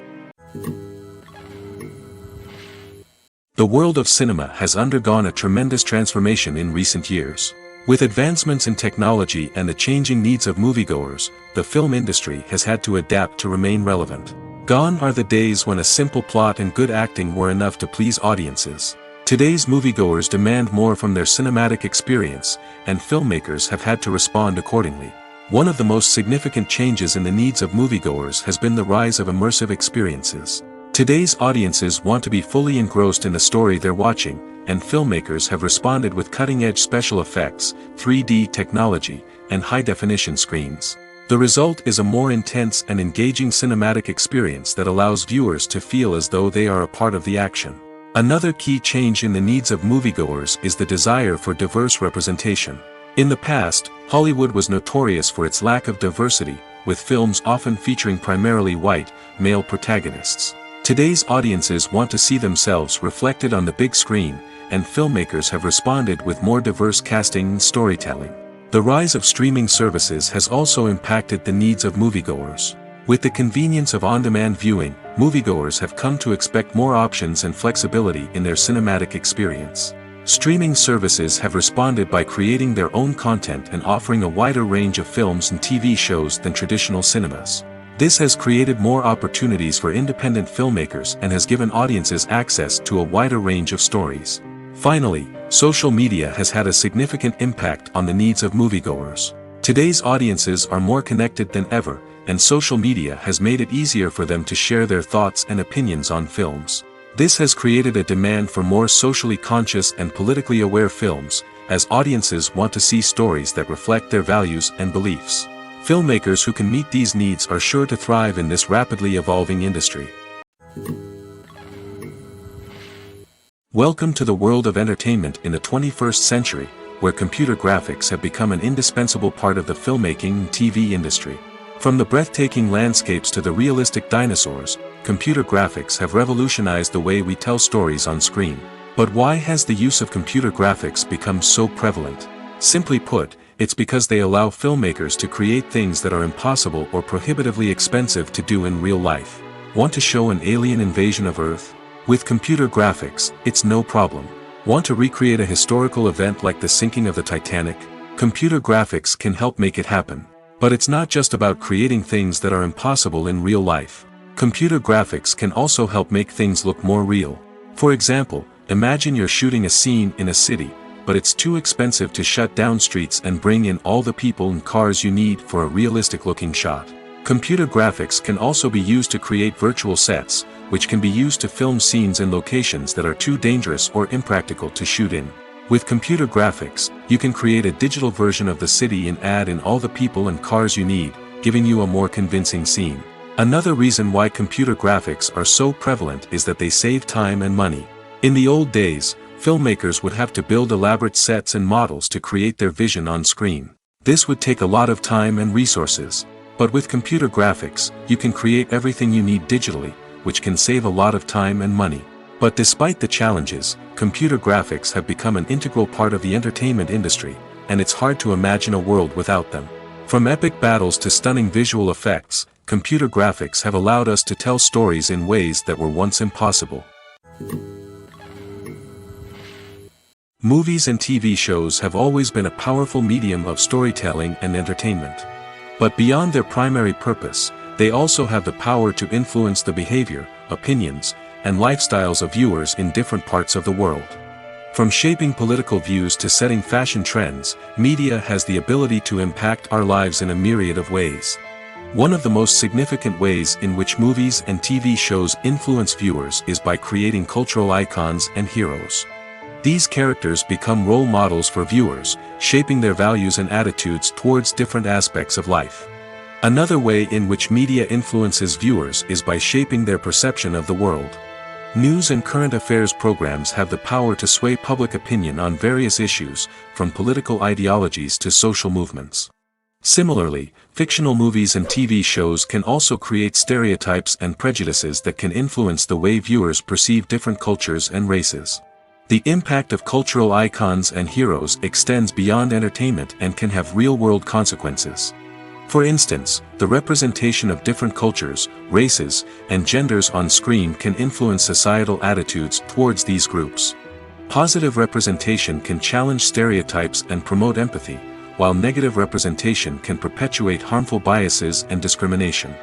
Speaker 1: The world of cinema has undergone a tremendous transformation in recent years. With advancements in technology and the changing needs of moviegoers, the film industry has had to adapt to remain relevant. Gone are the days when a simple plot and good acting were enough to please audiences. Today's moviegoers demand more from their cinematic experience, and filmmakers have had to respond accordingly. One of the most significant changes in the needs of moviegoers has been the rise of immersive experiences. Today's audiences want to be fully engrossed in the story they're watching, and filmmakers have responded with cutting-edge special effects, 3D technology, and high-definition screens. The result is a more intense and engaging cinematic experience that allows viewers to feel as though they are a part of the action. Another key change in the needs of moviegoers is the desire for diverse representation. In the past, Hollywood was notorious for its lack of diversity, with films often featuring primarily white, male protagonists. Today's audiences want to see themselves reflected on the big screen, and filmmakers have responded with more diverse casting and storytelling. The rise of streaming services has also impacted the needs of moviegoers. With the convenience of on-demand viewing, moviegoers have come to expect more options and flexibility in their cinematic experience. Streaming services have responded by creating their own content and offering a wider range of films and TV shows than traditional cinemas. This has created more opportunities for independent filmmakers and has given audiences access to a wider range of stories. Finally, social media has had a significant impact on the needs of moviegoers. Today's audiences are more connected than ever, and social media has made it easier for them to share their thoughts and opinions on films. This has created a demand for more socially conscious and politically aware films, as audiences want to see stories that reflect their values and beliefs. Filmmakers who can meet these needs are sure to thrive in this rapidly evolving industry. Welcome to the world of entertainment in the 21st century, where computer graphics have become an indispensable part of the filmmaking and TV industry. From the breathtaking landscapes to the realistic dinosaurs, computer graphics have revolutionized the way we tell stories on screen. But why has the use of computer graphics become so prevalent? Simply put, it's because they allow filmmakers to create things that are impossible or prohibitively expensive to do in real life. Want to show an alien invasion of Earth? With computer graphics, it's no problem. Want to recreate a historical event like the sinking of the Titanic? Computer graphics can help make it happen. But it's not just about creating things that are impossible in real life. Computer graphics can also help make things look more real. For example, imagine you're shooting a scene in a city, but it's too expensive to shut down streets and bring in all the people and cars you need for a realistic-looking shot. Computer graphics can also be used to create virtual sets, which can be used to film scenes in locations that are too dangerous or impractical to shoot in. With computer graphics, you can create a digital version of the city and add in all the people and cars you need, giving you a more convincing scene. Another reason why computer graphics are so prevalent is that they save time and money. In the old days, filmmakers would have to build elaborate sets and models to create their vision on screen. This would take a lot of time and resources. But with computer graphics, you can create everything you need digitally, which can save a lot of time and money. But despite the challenges, computer graphics have become an integral part of the entertainment industry, and it's hard to imagine a world without them. From epic battles to stunning visual effects, computer graphics have allowed us to tell stories in ways that were once impossible. Movies and TV shows have always been a powerful medium of storytelling and entertainment. But beyond their primary purpose, they also have the power to influence the behavior, opinions, and lifestyles of viewers in different parts of the world. From shaping political views to setting fashion trends, media has the ability to impact our lives in a myriad of ways. One of the most significant ways in which movies and TV shows influence viewers is by creating cultural icons and heroes. These characters become role models for viewers, shaping their values and attitudes towards different aspects of life. Another way in which media influences viewers is by shaping their perception of the world. News and current affairs programs have the power to sway public opinion on various issues, from political ideologies to social movements. Similarly, fictional movies and TV shows can also create stereotypes and prejudices that can influence the way viewers perceive different cultures and races. The impact of cultural icons and heroes extends beyond entertainment and can have real-world consequences. For instance, the representation of different cultures, races, and genders on screen can influence societal attitudes towards these groups. Positive representation can challenge stereotypes and promote empathy, while negative representation can perpetuate harmful biases and discrimination.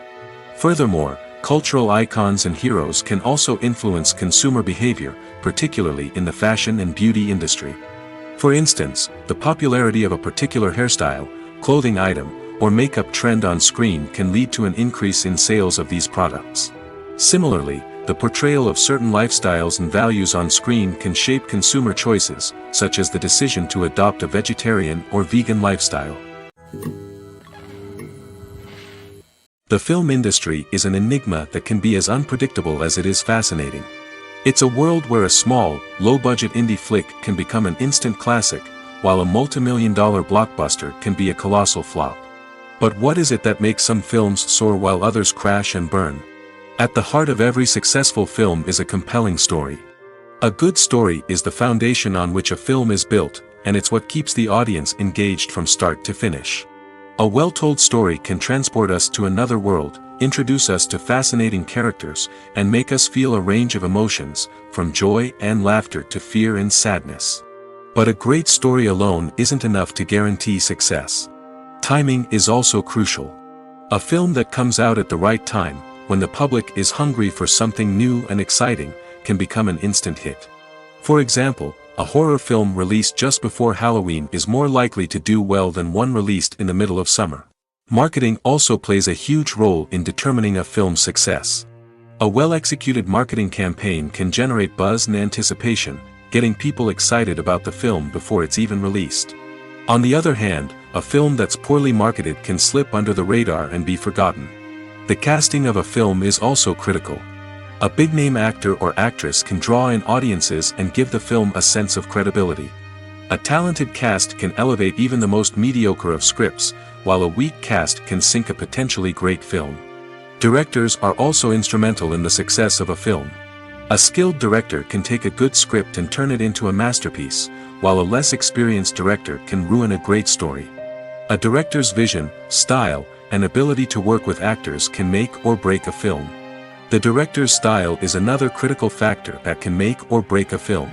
Speaker 1: Furthermore, cultural icons and heroes can also influence consumer behavior, particularly in the fashion and beauty industry. For instance, the popularity of a particular hairstyle, clothing item, or makeup trend on screen can lead to an increase in sales of these products. Similarly, the portrayal of certain lifestyles and values on screen can shape consumer choices, such as the decision to adopt a vegetarian or vegan lifestyle. The film industry is an enigma that can be as unpredictable as it is fascinating. It's a world where a small, low-budget indie flick can become an instant classic, while a multi-million-dollar blockbuster can be a colossal flop. But what is it that makes some films soar while others crash and burn? At the heart of every successful film is a compelling story. A good story is the foundation on which a film is built, and it's what keeps the audience engaged from start to finish. A well-told story can transport us to another world, introduce us to fascinating characters, and make us feel a range of emotions, from joy and laughter to fear and sadness. But a great story alone isn't enough to guarantee success. Timing is also crucial. A film that comes out at the right time, when the public is hungry for something new and exciting, can become an instant hit. For example, a horror film released just before Halloween is more likely to do well than one released in the middle of summer. Marketing also plays a huge role in determining a film's success. A well-executed marketing campaign can generate buzz and anticipation, getting people excited about the film before it's even released. On the other hand, a film that's poorly marketed can slip under the radar and be forgotten. The casting of a film is also critical. A big-name actor or actress can draw in audiences and give the film a sense of credibility. A talented cast can elevate even the most mediocre of scripts, while a weak cast can sink a potentially great film. Directors are also instrumental in the success of a film. A skilled director can take a good script and turn it into a masterpiece, while a less experienced director can ruin a great story. A director's vision, style, and ability to work with actors can make or break a film. The director's style is another critical factor that can make or break a film.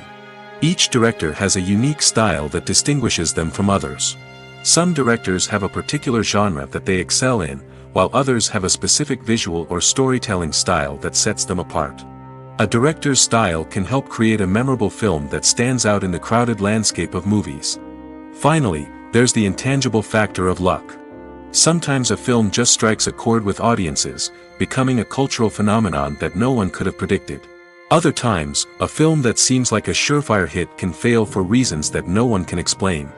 Speaker 1: Each director has a unique style that distinguishes them from others. Some directors have a particular genre that they excel in, while others have a specific visual or storytelling style that sets them apart. A director's style can help create a memorable film that stands out in the crowded landscape of movies. Finally, there's the intangible factor of luck. Sometimes a film just strikes a chord with audiences, becoming a cultural phenomenon that no one could have predicted. Other times, a film that seems like a surefire hit can fail for reasons that no one can explain.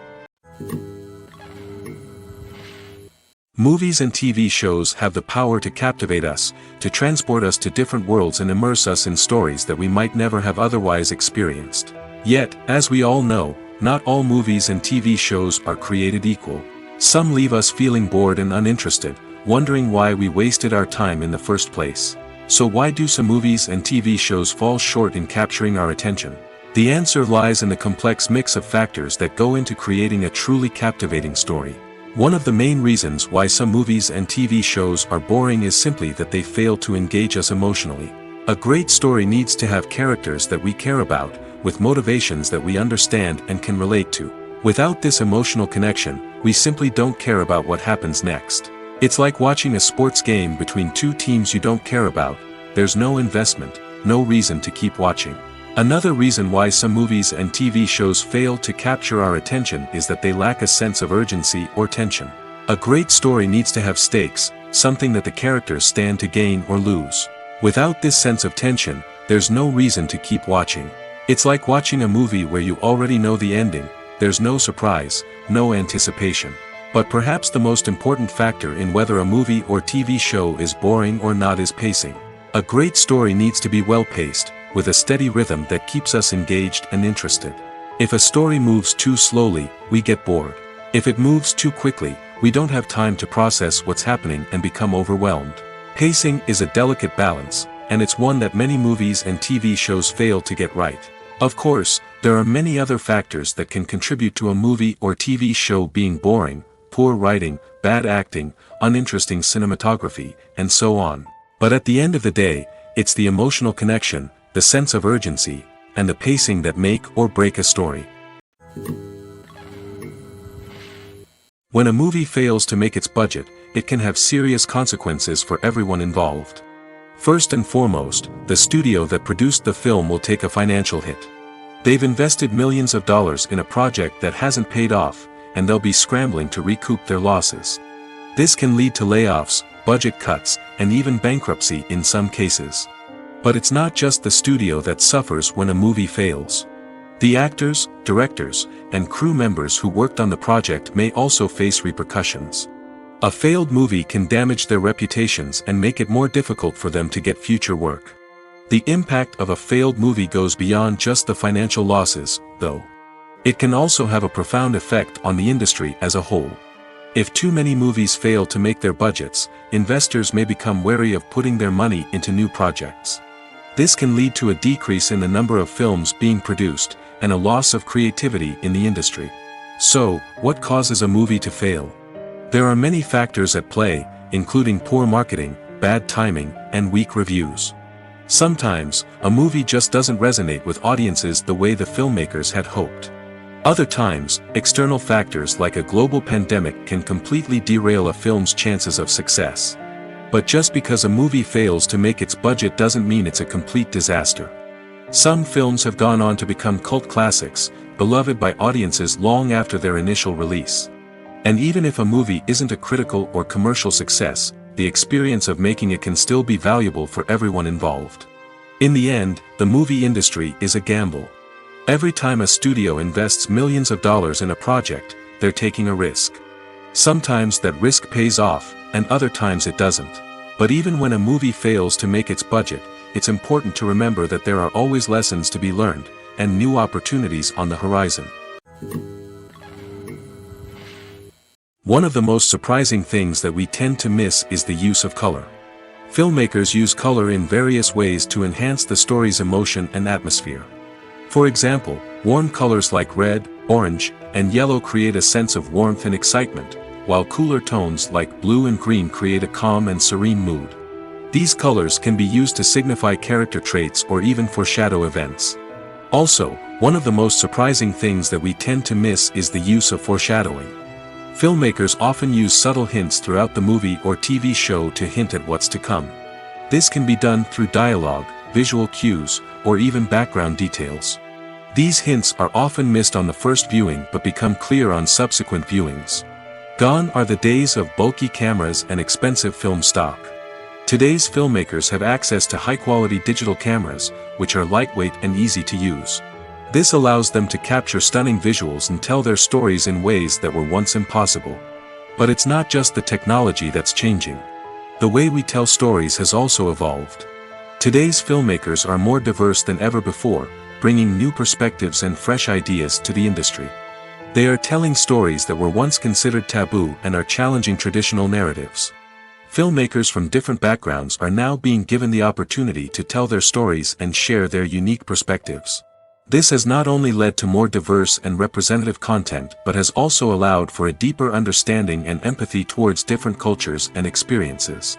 Speaker 1: Movies and TV shows have the power to captivate us, to transport us to different worlds and immerse us in stories that we might never have otherwise experienced. Yet, as we all know, not all movies and TV shows are created equal. Some leave us feeling bored and uninterested, wondering why we wasted our time in the first place. So why do some movies and TV shows fall short in capturing our attention? The answer lies in the complex mix of factors that go into creating a truly captivating story. One of the main reasons why some movies and TV shows are boring is simply that they fail to engage us emotionally. A great story needs to have characters that we care about, with motivations that we understand and can relate to. Without this emotional connection, we simply don't care about what happens next. It's like watching a sports game between two teams you don't care about. There's no investment, no reason to keep watching. Another reason why some movies and TV shows fail to capture our attention is that they lack a sense of urgency or tension. A great story needs to have stakes, something that the characters stand to gain or lose. Without this sense of tension, there's no reason to keep watching. It's like watching a movie where you already know the ending. There's no surprise, no anticipation. But perhaps the most important factor in whether a movie or TV show is boring or not is pacing. A great story needs to be well-paced, with a steady rhythm that keeps us engaged and interested. If a story moves too slowly, we get bored. If it moves too quickly, we don't have time to process what's happening and become overwhelmed. Pacing is a delicate balance, and it's one that many movies and TV shows fail to get right. Of course, there are many other factors that can contribute to a movie or TV show being boring: poor writing, bad acting, uninteresting cinematography, and so on. But at the end of the day, it's the emotional connection, the sense of urgency, and the pacing that make or break a story. When a movie fails to make its budget, it can have serious consequences for everyone involved. First and foremost, the studio that produced the film will take a financial hit. They've invested millions of dollars in a project that hasn't paid off, and they'll be scrambling to recoup their losses. This can lead to layoffs, budget cuts, and even bankruptcy in some cases. But it's not just the studio that suffers when a movie fails. The actors, directors, and crew members who worked on the project may also face repercussions. A failed movie can damage their reputations and make it more difficult for them to get future work. The impact of a failed movie goes beyond just the financial losses, though. It can also have a profound effect on the industry as a whole. If too many movies fail to make their budgets, investors may become wary of putting their money into new projects. This can lead to a decrease in the number of films being produced, and a loss of creativity in the industry. So, what causes a movie to fail? There are many factors at play, including poor marketing, bad timing, and weak reviews. Sometimes, a movie just doesn't resonate with audiences the way the filmmakers had hoped. Other times, external factors like a global pandemic can completely derail a film's chances of success. But just because a movie fails to make its budget doesn't mean it's a complete disaster. Some films have gone on to become cult classics, beloved by audiences long after their initial release. And even if a movie isn't a critical or commercial success, the experience of making it can still be valuable for everyone involved. In the end, the movie industry is a gamble. Every time a studio invests millions of dollars in a project, they're taking a risk. Sometimes that risk pays off, and other times it doesn't. But even when a movie fails to make its budget, it's important to remember that there are always lessons to be learned, and new opportunities on the horizon. One of the most surprising things that we tend to miss is the use of color. Filmmakers use color in various ways to enhance the story's emotion and atmosphere. For example, warm colors like red, orange, and yellow create a sense of warmth and excitement, while cooler tones like blue and green create a calm and serene mood. These colors can be used to signify character traits or even foreshadow events. Also, one of the most surprising things that we tend to miss is the use of foreshadowing. Filmmakers often use subtle hints throughout the movie or TV show to hint at what's to come. This can be done through dialogue, visual cues, or even background details. These hints are often missed on the first viewing but become clear on subsequent viewings. Gone are the days of bulky cameras and expensive film stock. Today's filmmakers have access to high-quality digital cameras, which are lightweight and easy to use. This allows them to capture stunning visuals and tell their stories in ways that were once impossible. But it's not just the technology that's changing. The way we tell stories has also evolved. Today's filmmakers are more diverse than ever before, bringing new perspectives and fresh ideas to the industry. They are telling stories that were once considered taboo and are challenging traditional narratives. Filmmakers from different backgrounds are now being given the opportunity to tell their stories and share their unique perspectives. This has not only led to more diverse and representative content but has also allowed for a deeper understanding and empathy towards different cultures and experiences.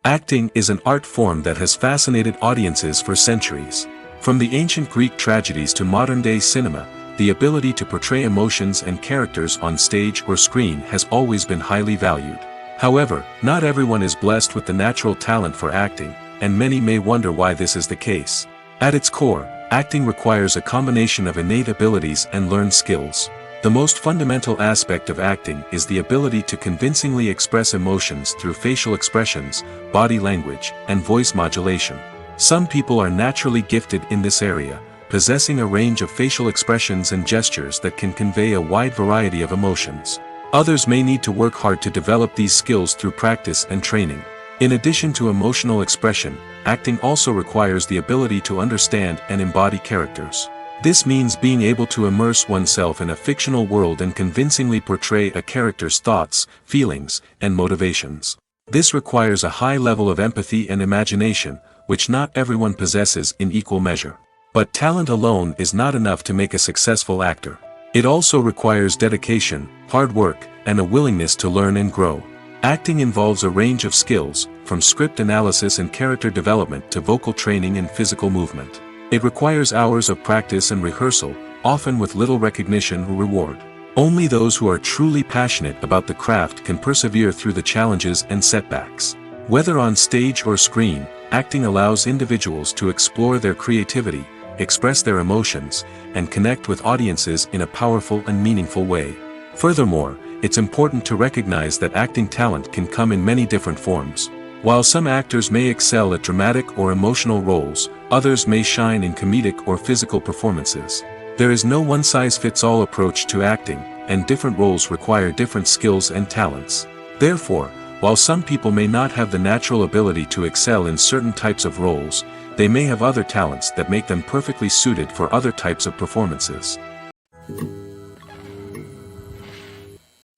Speaker 1: Acting is an art form that has fascinated audiences for centuries. From the ancient Greek tragedies to modern-day cinema, the ability to portray emotions and characters on stage or screen has always been highly valued. However, not everyone is blessed with the natural talent for acting, and many may wonder why this is the case. At its core, acting requires a combination of innate abilities and learned skills. The most fundamental aspect of acting is the ability to convincingly express emotions through facial expressions, body language, and voice modulation. Some people are naturally gifted in this area, possessing a range of facial expressions and gestures that can convey a wide variety of emotions. Others may need to work hard to develop these skills through practice and training. In addition to emotional expression, acting also requires the ability to understand and embody characters. This means being able to immerse oneself in a fictional world and convincingly portray a character's thoughts, feelings, and motivations. This requires a high level of empathy and imagination, which not everyone possesses in equal measure. But talent alone is not enough to make a successful actor. It also requires dedication, hard work, and a willingness to learn and grow. Acting involves a range of skills, from script analysis and character development to vocal training and physical movement. It requires hours of practice and rehearsal, often with little recognition or reward. Only those who are truly passionate about the craft can persevere through the challenges and setbacks. Whether on stage or screen, acting allows individuals to explore their creativity, express their emotions, and connect with audiences in a powerful and meaningful way. Furthermore, it's important to recognize that acting talent can come in many different forms. While some actors may excel at dramatic or emotional roles, others may shine in comedic or physical performances. There is no one-size-fits-all approach to acting, and different roles require different skills and talents. Therefore, while some people may not have the natural ability to excel in certain types of roles, they may have other talents that make them perfectly suited for other types of performances.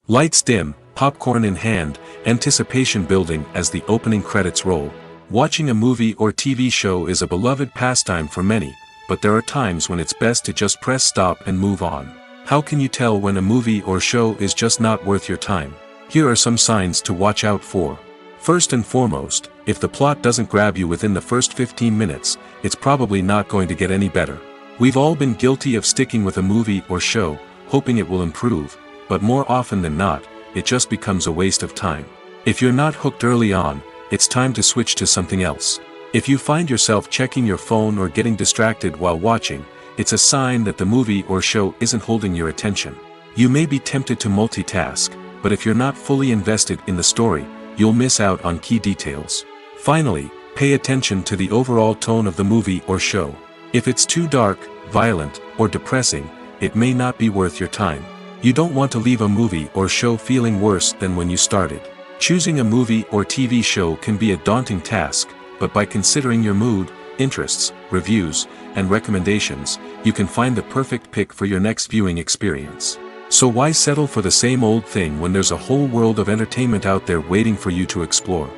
Speaker 1: Lights dim, popcorn in hand, anticipation building as the opening credits roll. Watching a movie or TV show is a beloved pastime for many, but there are times when it's best to just press stop and move on. How can you tell when a movie or show is just not worth your time? Here are some signs to watch out for. First and foremost, if the plot doesn't grab you within the first 15 minutes, it's probably not going to get any better. We've all been guilty of sticking with a movie or show, hoping it will improve, but more often than not, it just becomes a waste of time. If you're not hooked early on, it's time to switch to something else. If you find yourself checking your phone or getting distracted while watching, it's a sign that the movie or show isn't holding your attention. You may be tempted to multitask, but if you're not fully invested in the story, you'll miss out on key details. Finally, pay attention to the overall tone of the movie or show. If it's too dark, violent, or depressing, it may not be worth your time. You don't want to leave a movie or show feeling worse than when you started. Choosing a movie or TV show can be a daunting task, but by considering your mood, interests, reviews, and recommendations, you can find the perfect pick for your next viewing experience. So why settle for the same old thing when there's a whole world of entertainment out there waiting for you to explore?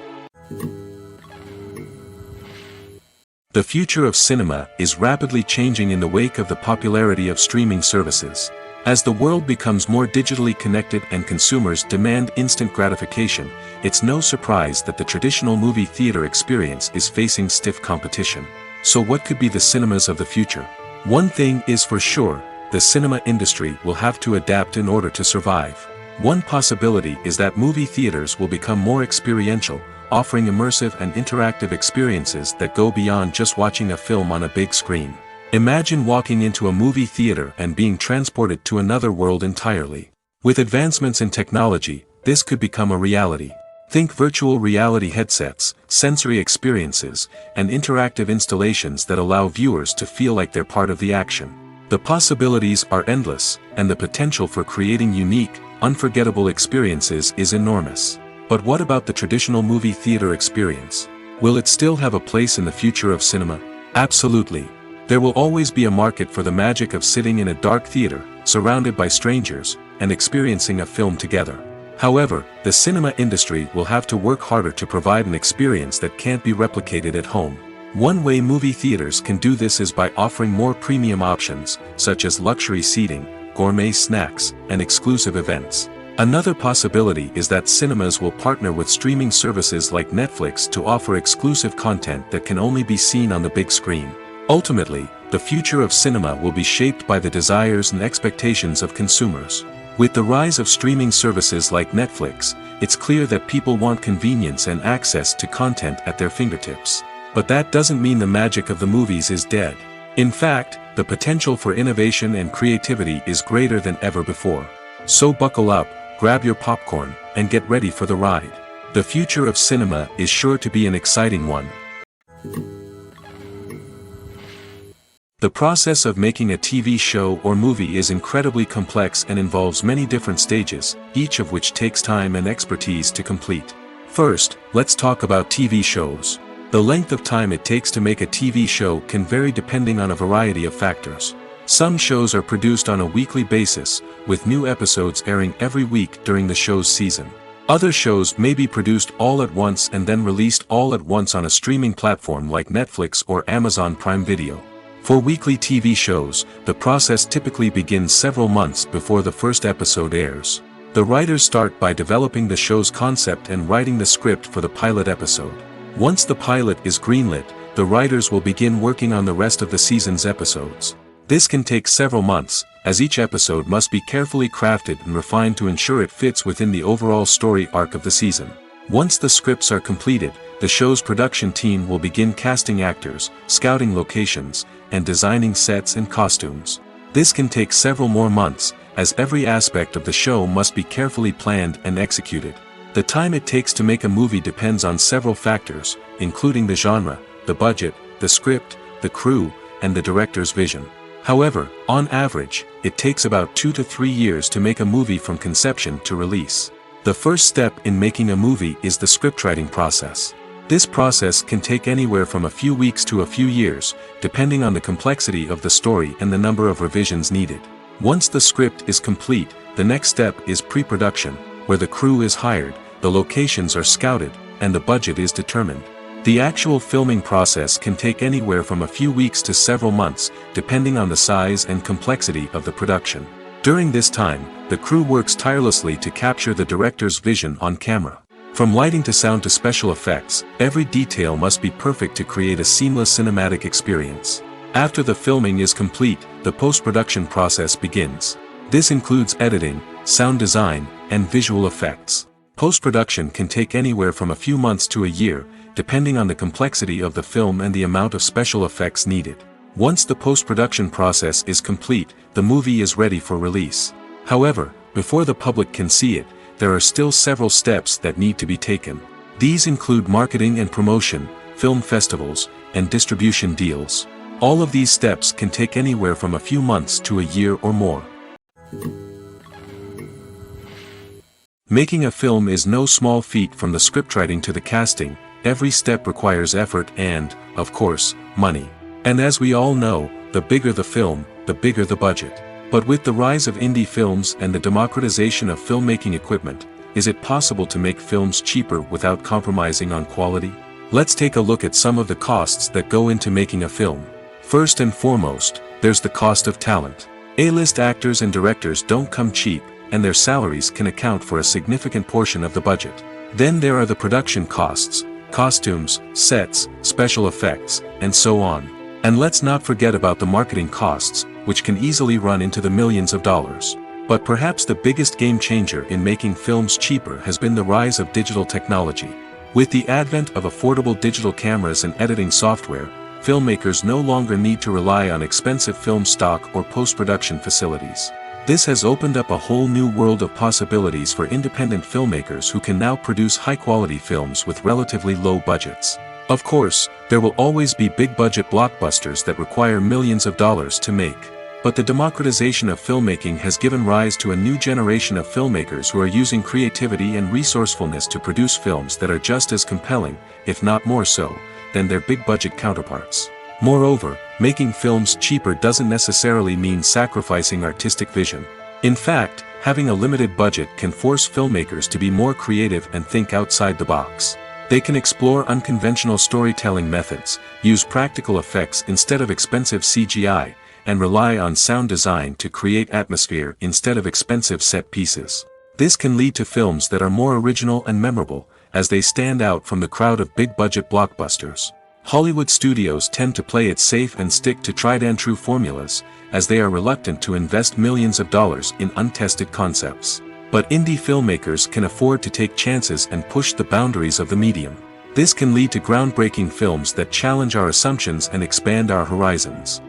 Speaker 1: The future of cinema is rapidly changing in the wake of the popularity of streaming services. As the world becomes more digitally connected and consumers demand instant gratification, it's no surprise that the traditional movie theater experience is facing stiff competition. So what could be the cinemas of the future? One thing is for sure, the cinema industry will have to adapt in order to survive. One possibility is that movie theaters will become more experiential, offering immersive and interactive experiences that go beyond just watching a film on a big screen. Imagine walking into a movie theater and being transported to another world entirely. With advancements in technology, this could become a reality. Think virtual reality headsets, sensory experiences, and interactive installations that allow viewers to feel like they're part of the action. The possibilities are endless, and the potential for creating unique, unforgettable experiences is enormous. But what about the traditional movie theater experience? Will it still have a place in the future of cinema? Absolutely. There will always be a market for the magic of sitting in a dark theater, surrounded by strangers, and experiencing a film together. However, the cinema industry will have to work harder to provide an experience that can't be replicated at home. One way movie theaters can do this is by offering more premium options, such as luxury seating, gourmet snacks, and exclusive events. Another possibility is that cinemas will partner with streaming services like Netflix to offer exclusive content that can only be seen on the big screen. Ultimately, the future of cinema will be shaped by the desires and expectations of consumers. With the rise of streaming services like Netflix, it's clear that people want convenience and access to content at their fingertips. But that doesn't mean the magic of the movies is dead. In fact, the potential for innovation and creativity is greater than ever before. So buckle up, grab your popcorn, and get ready for the ride. The future of cinema is sure to be an exciting one. The process of making a TV show or movie is incredibly complex and involves many different stages, each of which takes time and expertise to complete. First, let's talk about TV shows. The length of time it takes to make a TV show can vary depending on a variety of factors. Some shows are produced on a weekly basis, with new episodes airing every week during the show's season. Other shows may be produced all at once and then released all at once on a streaming platform like Netflix or Amazon Prime Video. For weekly TV shows, the process typically begins several months before the first episode airs. The writers start by developing the show's concept and writing the script for the pilot episode. Once the pilot is greenlit, the writers will begin working on the rest of the season's episodes. This can take several months, as each episode must be carefully crafted and refined to ensure it fits within the overall story arc of the season. Once the scripts are completed, the show's production team will begin casting actors, scouting locations, and designing sets and costumes. This can take several more months, as every aspect of the show must be carefully planned and executed. The time it takes to make a movie depends on several factors, including the genre, the budget, the script, the crew, and the director's vision. However, on average, it takes about 2 to 3 years to make a movie from conception to release. The first step in making a movie is the scriptwriting process. This process can take anywhere from a few weeks to a few years, depending on the complexity of the story and the number of revisions needed. Once the script is complete, the next step is pre-production, where the crew is hired, the locations are scouted, and the budget is determined. The actual filming process can take anywhere from a few weeks to several months, depending on the size and complexity of the production. During this time, the crew works tirelessly to capture the director's vision on camera. From lighting to sound to special effects, every detail must be perfect to create a seamless cinematic experience. After the filming is complete, the post-production process begins. This includes editing, sound design, and visual effects. Post-production can take anywhere from a few months to a year, depending on the complexity of the film and the amount of special effects needed. Once the post-production process is complete, the movie is ready for release. However, before the public can see it, there are still several steps that need to be taken. These include marketing and promotion, film festivals, and distribution deals. All of these steps can take anywhere from a few months to a year or more. Making a film is no small feat. From the scriptwriting to the casting, every step requires effort and, of course, money. And as we all know, the bigger the film, the bigger the budget. But with the rise of indie films and the democratization of filmmaking equipment, is it possible to make films cheaper without compromising on quality? Let's take a look at some of the costs that go into making a film. First and foremost, there's the cost of talent. A-list actors and directors don't come cheap, and their salaries can account for a significant portion of the budget. Then there are the production costs, costumes, sets, special effects, and so on. And let's not forget about the marketing costs, which can easily run into the millions of dollars. But perhaps the biggest game changer in making films cheaper has been the rise of digital technology. With the advent of affordable digital cameras and editing software, filmmakers no longer need to rely on expensive film stock or post-production facilities. This has opened up a whole new world of possibilities for independent filmmakers who can now produce high-quality films with relatively low budgets. Of course, there will always be big-budget blockbusters that require millions of dollars to make. But the democratization of filmmaking has given rise to a new generation of filmmakers who are using creativity and resourcefulness to produce films that are just as compelling, if not more so, than their big-budget counterparts. Moreover, making films cheaper doesn't necessarily mean sacrificing artistic vision. In fact, having a limited budget can force filmmakers to be more creative and think outside the box. They can explore unconventional storytelling methods, use practical effects instead of expensive CGI, and rely on sound design to create atmosphere instead of expensive set pieces. This can lead to films that are more original and memorable, as they stand out from the crowd of big-budget blockbusters. Hollywood studios tend to play it safe and stick to tried-and-true formulas, as they are reluctant to invest millions of dollars in untested concepts. But indie filmmakers can afford to take chances and push the boundaries of the medium. This can lead to groundbreaking films that challenge our assumptions and expand our horizons.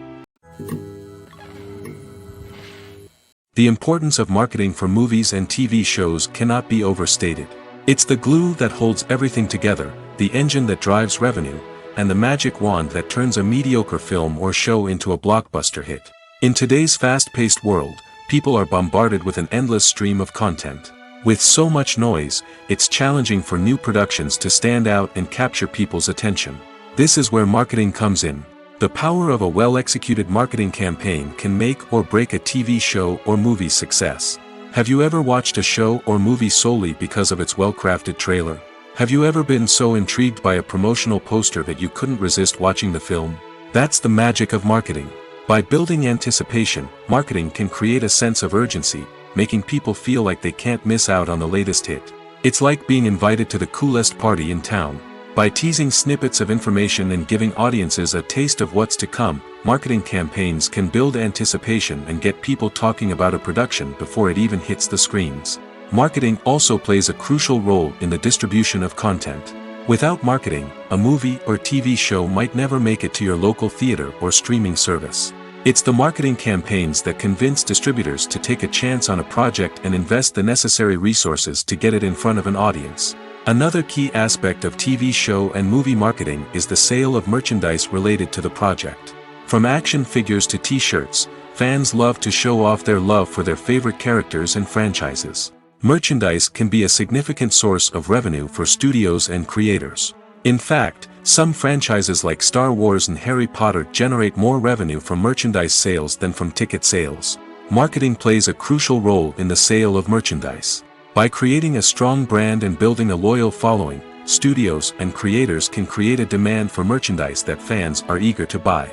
Speaker 1: The importance of marketing for movies and TV shows cannot be overstated. It's the glue that holds everything together, the engine that drives revenue, and the magic wand that turns a mediocre film or show into a blockbuster hit. In today's fast-paced world, people are bombarded with an endless stream of content. With so much noise, it's challenging for new productions to stand out and capture people's attention. This is where marketing comes in. The power of a well-executed marketing campaign can make or break a TV show or movie's success. Have you ever watched a show or movie solely because of its well-crafted trailer? Have you ever been so intrigued by a promotional poster that you couldn't resist watching the film? That's the magic of marketing. By building anticipation, marketing can create a sense of urgency, making people feel like they can't miss out on the latest hit. It's like being invited to the coolest party in town. By teasing snippets of information and giving audiences a taste of what's to come, marketing campaigns can build anticipation and get people talking about a production before it even hits the screens. Marketing also plays a crucial role in the distribution of content. Without marketing, a movie or TV show might never make it to your local theater or streaming service. It's the marketing campaigns that convince distributors to take a chance on a project and invest the necessary resources to get it in front of an audience. Another key aspect of TV show and movie marketing is the sale of merchandise related to the project. From action figures to t-shirts, fans love to show off their love for their favorite characters and franchises. Merchandise can be a significant source of revenue for studios and creators. In fact, some franchises like Star Wars and Harry Potter generate more revenue from merchandise sales than from ticket sales. Marketing plays a crucial role in the sale of merchandise. By creating a strong brand and building a loyal following, studios and creators can create a demand for merchandise that fans are eager to buy.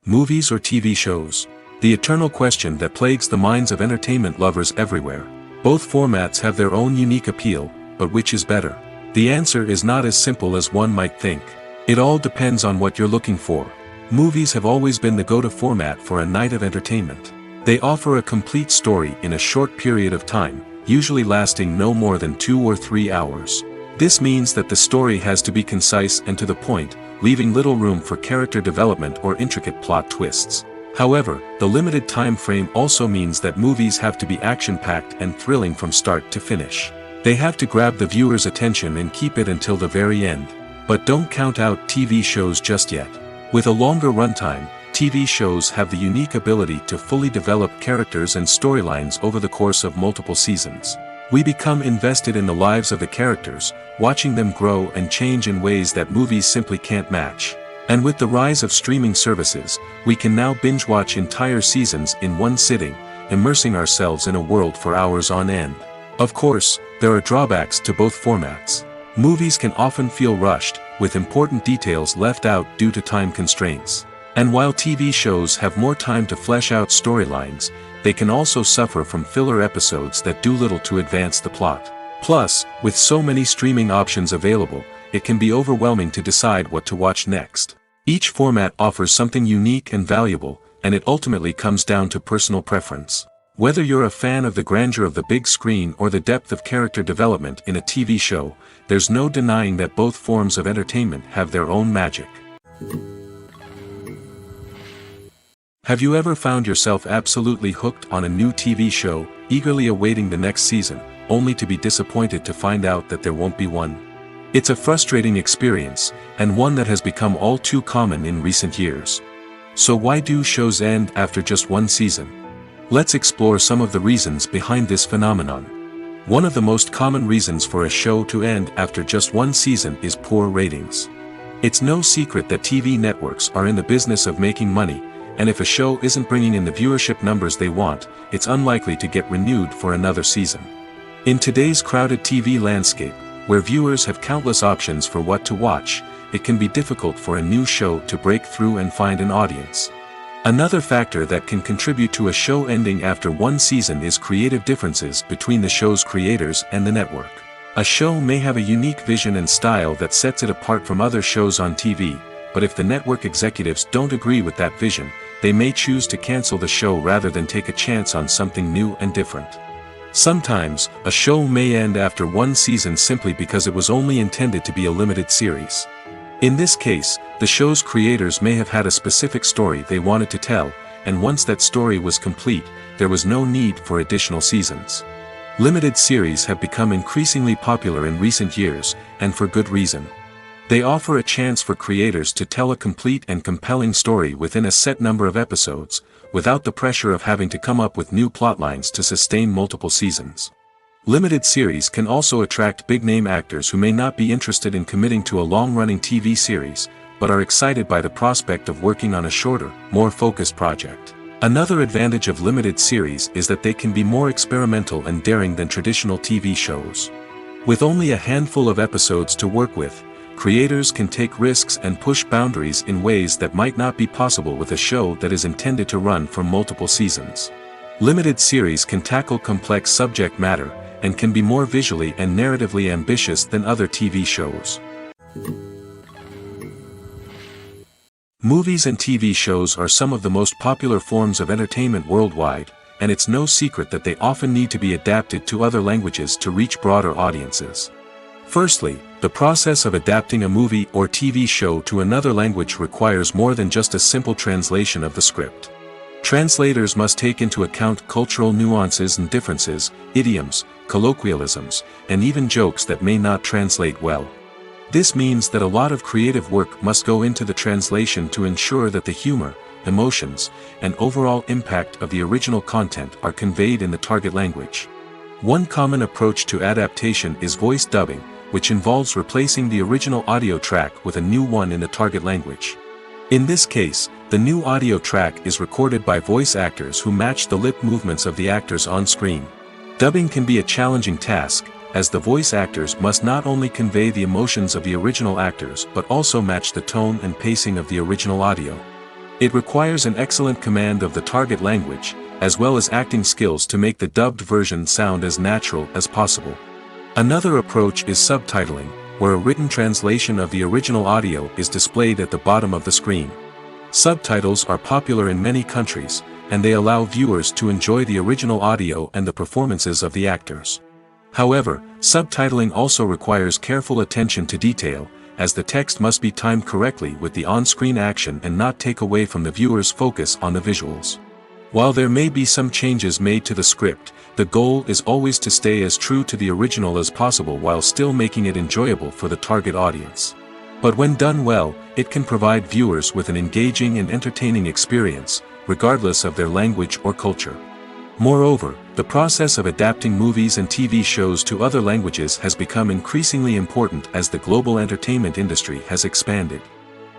Speaker 1: Movies or TV shows? The eternal question that plagues the minds of entertainment lovers everywhere. Both formats have their own unique appeal, but which is better? The answer is not as simple as one might think. It all depends on what you're looking for. Movies have always been the go-to format for a night of entertainment. They offer a complete story in a short period of time, usually lasting no more than 2 or 3 hours. This means that the story has to be concise and to the point, leaving little room for character development or intricate plot twists. However, the limited time frame also means that movies have to be action-packed and thrilling from start to finish. They have to grab the viewer's attention and keep it until the very end. But don't count out TV shows just yet. With a longer runtime, TV shows have the unique ability to fully develop characters and storylines over the course of multiple seasons. We become invested in the lives of the characters, watching them grow and change in ways that movies simply can't match. And with the rise of streaming services, we can now binge-watch entire seasons in one sitting, immersing ourselves in a world for hours on end. Of course, there are drawbacks to both formats. Movies can often feel rushed, with important details left out due to time constraints. And while TV shows have more time to flesh out storylines, they can also suffer from filler episodes that do little to advance the plot. Plus, with so many streaming options available, it can be overwhelming to decide what to watch next. Each format offers something unique and valuable, and it ultimately comes down to personal preference. Whether you're a fan of the grandeur of the big screen or the depth of character development in a TV show, there's no denying that both forms of entertainment have their own magic. Have you ever found yourself absolutely hooked on a new TV show, eagerly awaiting the next season, only to be disappointed to find out that there won't be one? It's a frustrating experience, and one that has become all too common in recent years. So why do shows end after just one season? Let's explore some of the reasons behind this phenomenon. One of the most common reasons for a show to end after just one season is poor ratings. It's no secret that TV networks are in the business of making money, and if a show isn't bringing in the viewership numbers they want, it's unlikely to get renewed for another season. In today's crowded TV landscape, where viewers have countless options for what to watch, it can be difficult for a new show to break through and find an audience. Another factor that can contribute to a show ending after one season is creative differences between the show's creators and the network. A show may have a unique vision and style that sets it apart from other shows on TV, but if the network executives don't agree with that vision, they may choose to cancel the show rather than take a chance on something new and different. Sometimes, a show may end after one season simply because it was only intended to be a limited series. In this case, the show's creators may have had a specific story they wanted to tell, and once that story was complete, there was no need for additional seasons. Limited series have become increasingly popular in recent years, and for good reason. They offer a chance for creators to tell a complete and compelling story within a set number of episodes, without the pressure of having to come up with new plotlines to sustain multiple seasons. Limited series can also attract big-name actors who may not be interested in committing to a long-running TV series, but are excited by the prospect of working on a shorter, more focused project. Another advantage of limited series is that they can be more experimental and daring than traditional TV shows. With only a handful of episodes to work with, creators can take risks and push boundaries in ways that might not be possible with a show that is intended to run for multiple seasons. Limited series can tackle complex subject matter, and can be more visually and narratively ambitious than other TV shows. Movies and TV shows are some of the most popular forms of entertainment worldwide, and it's no secret that they often need to be adapted to other languages to reach broader audiences. Firstly, the process of adapting a movie or TV show to another language requires more than just a simple translation of the script. Translators must take into account cultural nuances and differences, idioms, colloquialisms, and even jokes that may not translate well. This means that a lot of creative work must go into the translation to ensure that the humor, emotions, and overall impact of the original content are conveyed in the target language. One common approach to adaptation is voice dubbing, which involves replacing the original audio track with a new one in the target language. In this case, the new audio track is recorded by voice actors who match the lip movements of the actors on screen. Dubbing can be a challenging task, as the voice actors must not only convey the emotions of the original actors but also match the tone and pacing of the original audio. It requires an excellent command of the target language, as well as acting skills to make the dubbed version sound as natural as possible. Another approach is subtitling, where a written translation of the original audio is displayed at the bottom of the screen. Subtitles are popular in many countries, and they allow viewers to enjoy the original audio and the performances of the actors. However, subtitling also requires careful attention to detail, as the text must be timed correctly with the on-screen action and not take away from the viewer's focus on the visuals. While there may be some changes made to the script, the goal is always to stay as true to the original as possible while still making it enjoyable for the target audience. But when done well, it can provide viewers with an engaging and entertaining experience, regardless of their language or culture. Moreover, the process of adapting movies and TV shows to other languages has become increasingly important as the global entertainment industry has expanded.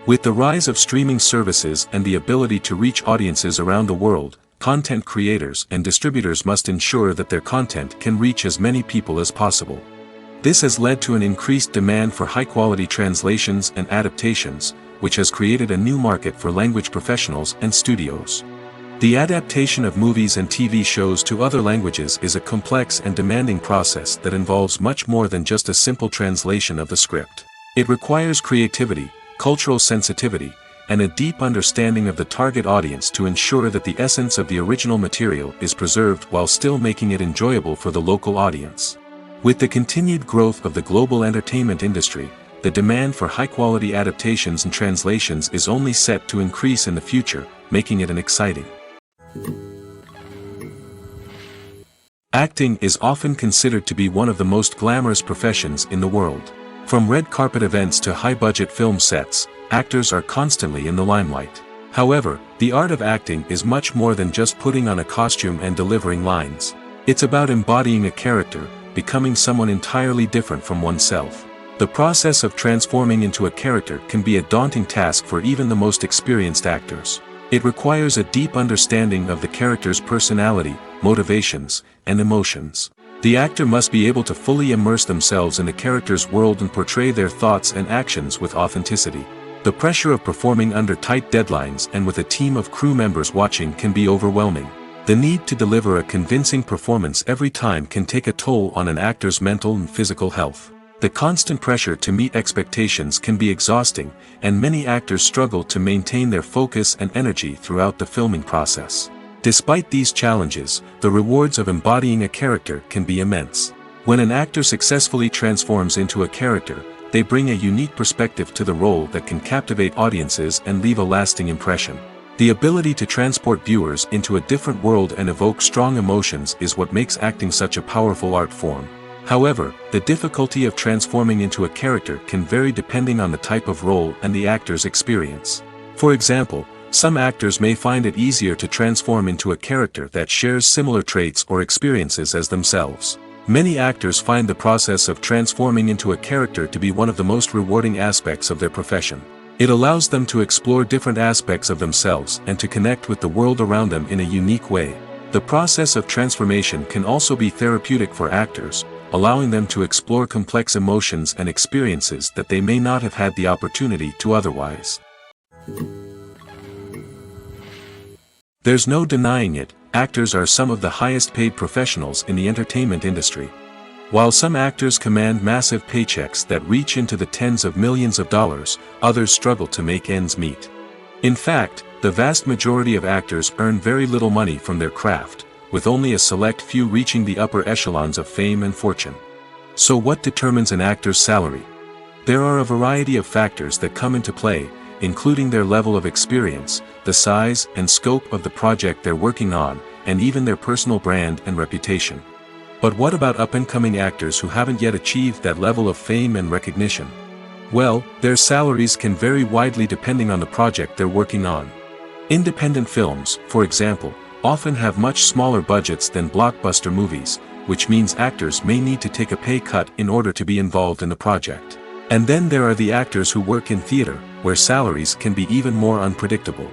Speaker 1: With the rise of streaming services and the ability to reach audiences around the world, content creators and distributors must ensure that their content can reach as many people as possible. This has led to an increased demand for high-quality translations and adaptations, which has created a new market for language professionals and studios. The adaptation of movies and TV shows to other languages is a complex and demanding process that involves much more than just a simple translation of the script. It requires creativity, cultural sensitivity, and a deep understanding of the target audience to ensure that the essence of the original material is preserved while still making it enjoyable for the local audience. With the continued growth of the global entertainment industry, the demand for high-quality adaptations and translations is only set to increase in the future, making it an exciting. Acting is often considered to be one of the most glamorous professions in the world. From red carpet events to high-budget film sets, actors are constantly in the limelight. However, the art of acting is much more than just putting on a costume and delivering lines. It's about embodying a character, becoming someone entirely different from oneself. The process of transforming into a character can be a daunting task for even the most experienced actors. It requires a deep understanding of the character's personality, motivations, and emotions. The actor must be able to fully immerse themselves in the character's world and portray their thoughts and actions with authenticity. The pressure of performing under tight deadlines and with a team of crew members watching can be overwhelming. The need to deliver a convincing performance every time can take a toll on an actor's mental and physical health. The constant pressure to meet expectations can be exhausting, and many actors struggle to maintain their focus and energy throughout the filming process. Despite these challenges, the rewards of embodying a character can be immense. When an actor successfully transforms into a character, they bring a unique perspective to the role that can captivate audiences and leave a lasting impression. The ability to transport viewers into a different world and evoke strong emotions is what makes acting such a powerful art form. However, the difficulty of transforming into a character can vary depending on the type of role and the actor's experience. For example, some actors may find it easier to transform into a character that shares similar traits or experiences as themselves. Many actors find the process of transforming into a character to be one of the most rewarding aspects of their profession. It allows them to explore different aspects of themselves and to connect with the world around them in a unique way. The process of transformation can also be therapeutic for actors, allowing them to explore complex emotions and experiences that they may not have had the opportunity to otherwise. There's no denying it, actors are some of the highest paid professionals in the entertainment industry. While some actors command massive paychecks that reach into the tens of millions of dollars, others struggle to make ends meet. In fact, the vast majority of actors earn very little money from their craft, with only a select few reaching the upper echelons of fame and fortune. So what determines an actor's salary? There are a variety of factors that come into play, including their level of experience, the size and scope of the project they're working on, and even their personal brand and reputation. But what about up-and-coming actors who haven't yet achieved that level of fame and recognition? Well, their salaries can vary widely depending on the project they're working on. Independent films, for example, often have much smaller budgets than blockbuster movies, which means actors may need to take a pay cut in order to be involved in the project. And then there are the actors who work in theater, where salaries can be even more unpredictable.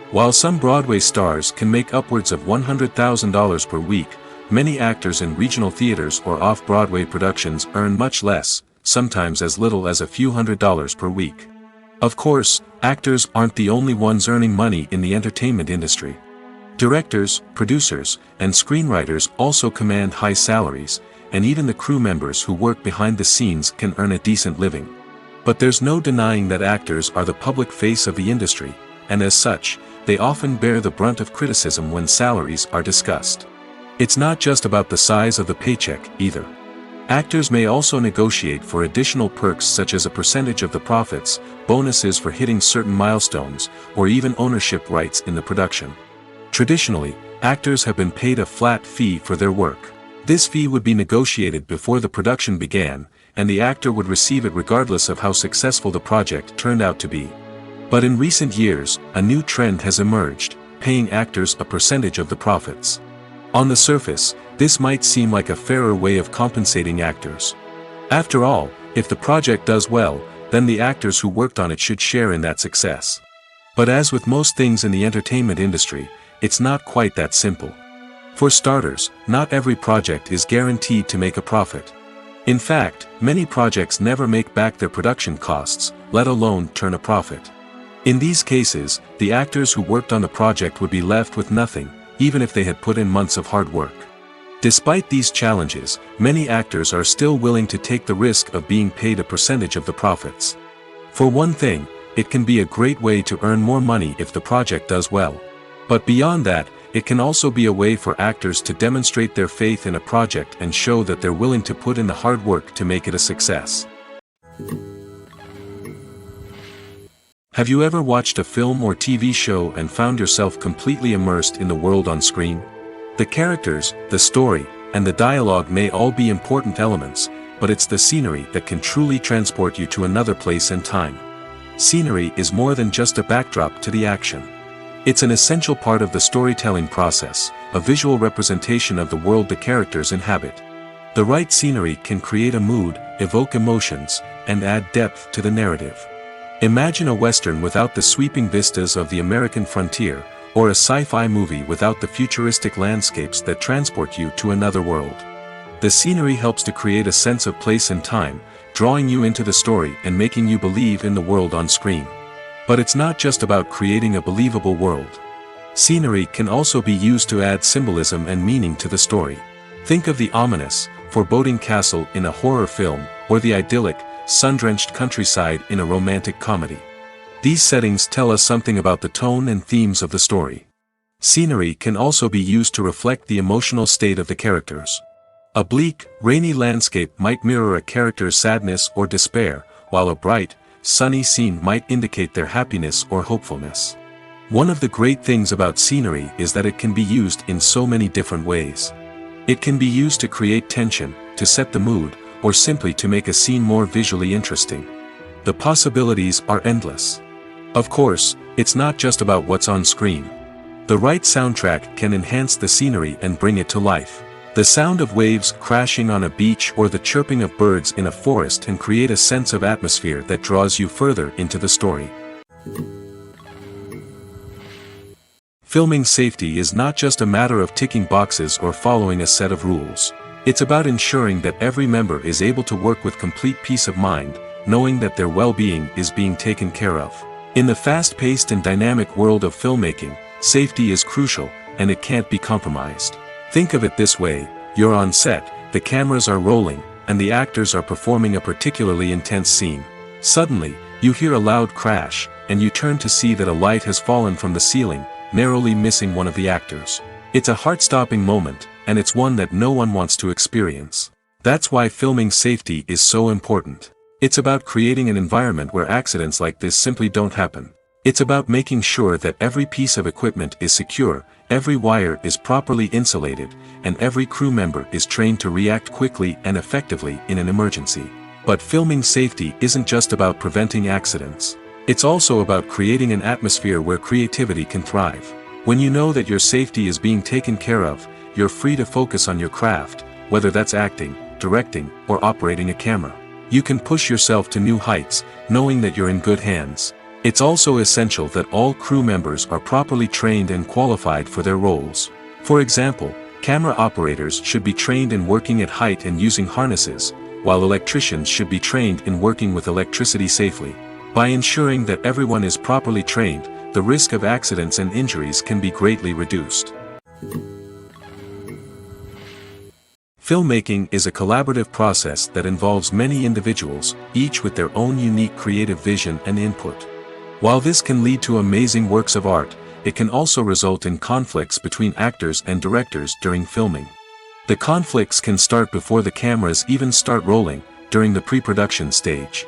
Speaker 1: While some Broadway stars can make upwards of $100,000 per week, many actors in regional theaters or off-Broadway productions earn much less, sometimes as little as a few $100s per week. Of course, actors aren't the only ones earning money in the entertainment industry. Directors, producers, and screenwriters also command high salaries, and even the crew members who work behind the scenes can earn a decent living. But there's no denying that actors are the public face of the industry, and as such, they often bear the brunt of criticism when salaries are discussed. It's not just about the size of the paycheck, either. Actors may also negotiate for additional perks such as a percentage of the profits, bonuses for hitting certain milestones, or even ownership rights in the production. Traditionally, actors have been paid a flat fee for their work. This fee would be negotiated before the production began, and the actor would receive it regardless of how successful the project turned out to be. But in recent years, a new trend has emerged, paying actors a percentage of the profits. On the surface, this might seem like a fairer way of compensating actors. After all, if the project does well, then the actors who worked on it should share in that success. But as with most things in the entertainment industry, it's not quite that simple. For starters, not every project is guaranteed to make a profit. In fact, many projects never make back their production costs, let alone turn a profit. In these cases, the actors who worked on the project would be left with nothing, even if they had put in months of hard work. Despite these challenges, many actors are still willing to take the risk of being paid a percentage of the profits. For one thing, it can be a great way to earn more money if the project does well. But beyond that, it can also be a way for actors to demonstrate their faith in a project and show that they're willing to put in the hard work to make it a success. Have you ever watched a film or TV show and found yourself completely immersed in the world on screen? The characters, the story, and the dialogue may all be important elements, but it's the scenery that can truly transport you to another place and time. Scenery is more than just a backdrop to the action. It's an essential part of the storytelling process, a visual representation of the world the characters inhabit. The right scenery can create a mood, evoke emotions, and add depth to the narrative. Imagine a Western without the sweeping vistas of the American frontier, or a sci-fi movie without the futuristic landscapes that transport you to another world. The scenery helps to create a sense of place and time, drawing you into the story and making you believe in the world on screen. But it's not just about creating a believable world. Scenery can also be used to add symbolism and meaning to the story. Think of the ominous, foreboding castle in a horror film, or the idyllic, sun-drenched countryside in a romantic comedy. These settings tell us something about the tone and themes of the story. Scenery can also be used to reflect the emotional state of the characters. A bleak, rainy landscape might mirror a character's sadness or despair, while a bright, sunny scene might indicate their happiness or hopefulness. One of the great things about scenery is that it can be used in so many different ways. It can be used to create tension, to set the mood, or simply to make a scene more visually interesting. The possibilities are endless. Of course, it's not just about what's on screen. The right soundtrack can enhance the scenery and bring it to life. The sound of waves crashing on a beach or the chirping of birds in a forest can create a sense of atmosphere that draws you further into the story. Filming safety is not just a matter of ticking boxes or following a set of rules. It's about ensuring that every member is able to work with complete peace of mind, knowing that their well-being is being taken care of. In the fast-paced and dynamic world of filmmaking, safety is crucial, and it can't be compromised. Think of it this way: you're on set, the cameras are rolling, and the actors are performing a particularly intense scene. Suddenly, you hear a loud crash, and you turn to see that a light has fallen from the ceiling, narrowly missing one of the actors. It's a heart-stopping moment, and it's one that no one wants to experience. That's why filming safety is so important. It's about creating an environment where accidents like this simply don't happen. It's about making sure that every piece of equipment is secure, every wire is properly insulated, and every crew member is trained to react quickly and effectively in an emergency. But filming safety isn't just about preventing accidents. It's also about creating an atmosphere where creativity can thrive. When you know that your safety is being taken care of, you're free to focus on your craft, whether that's acting, directing, or operating a camera. You can push yourself to new heights, knowing that you're in good hands. It's also essential that all crew members are properly trained and qualified for their roles. For example, camera operators should be trained in working at height and using harnesses, while electricians should be trained in working with electricity safely. By ensuring that everyone is properly trained, the risk of accidents and injuries can be greatly reduced. Filmmaking is a collaborative process that involves many individuals, each with their own unique creative vision and input. While this can lead to amazing works of art, it can also result in conflicts between actors and directors during filming. The conflicts can start before the cameras even start rolling, during the pre-production stage.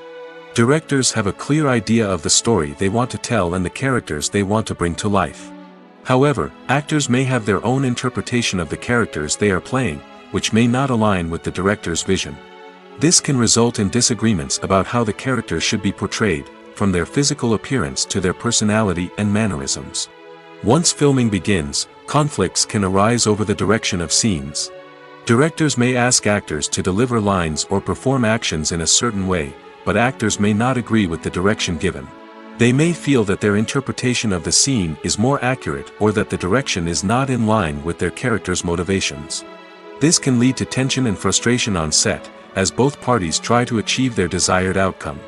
Speaker 1: Directors have a clear idea of the story they want to tell and the characters they want to bring to life. However, actors may have their own interpretation of the characters they are playing, which may not align with the director's vision. This can result in disagreements about how the characters should be portrayed, from their physical appearance to their personality and mannerisms. Once filming begins, conflicts can arise over the direction of scenes. Directors may ask actors to deliver lines or perform actions in a certain way, but actors may not agree with the direction given. They may feel that their interpretation of the scene is more accurate or that the direction is not in line with their character's motivations. This can lead to tension and frustration on set, as both parties try to achieve their desired outcome.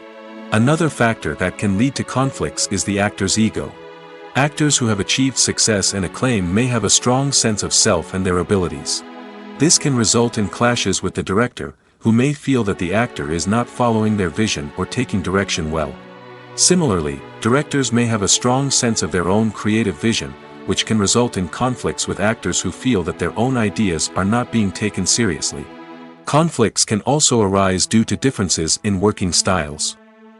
Speaker 1: Another factor that can lead to conflicts is the actor's ego. Actors who have achieved success and acclaim may have a strong sense of self and their abilities. This can result in clashes with the director, who may feel that the actor is not following their vision or taking direction well. Similarly, directors may have a strong sense of their own creative vision, which can result in conflicts with actors who feel that their own ideas are not being taken seriously. Conflicts can also arise due to differences in working styles.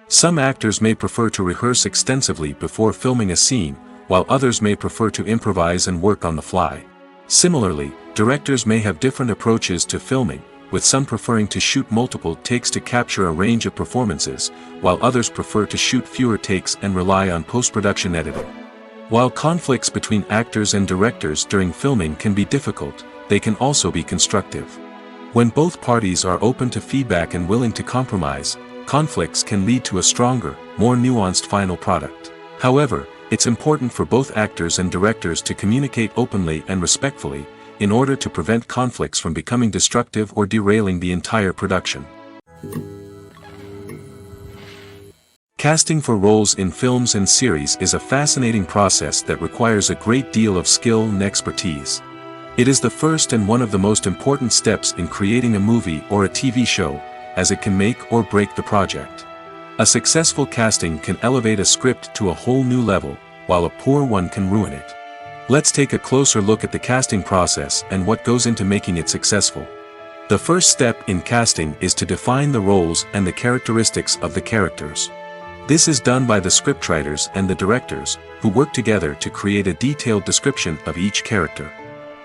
Speaker 1: Some actors may prefer to rehearse extensively before filming a scene, while others may prefer to improvise and work on the fly. Similarly, directors may have different approaches to filming, with some preferring to shoot multiple takes to capture a range of performances, while others prefer to shoot fewer takes and rely on post-production editing. While conflicts between actors and directors during filming can be difficult, they can also be constructive. When both parties are open to feedback and willing to compromise, conflicts can lead to a stronger, more nuanced final product. However, it's important for both actors and directors to communicate openly and respectfully, in order to prevent conflicts from becoming destructive or derailing the entire production. Casting for roles in films and series is a fascinating process that requires a great deal of skill and expertise. It is the first and one of the most important steps in creating a movie or a TV show, as it can make or break the project. A successful casting can elevate a script to a whole new level, while a poor one can ruin it. Let's take a closer look at the casting process and what goes into making it successful. The first step in casting is to define the roles and the characteristics of the characters. This is done by the scriptwriters and the directors, who work together to create a detailed description of each character.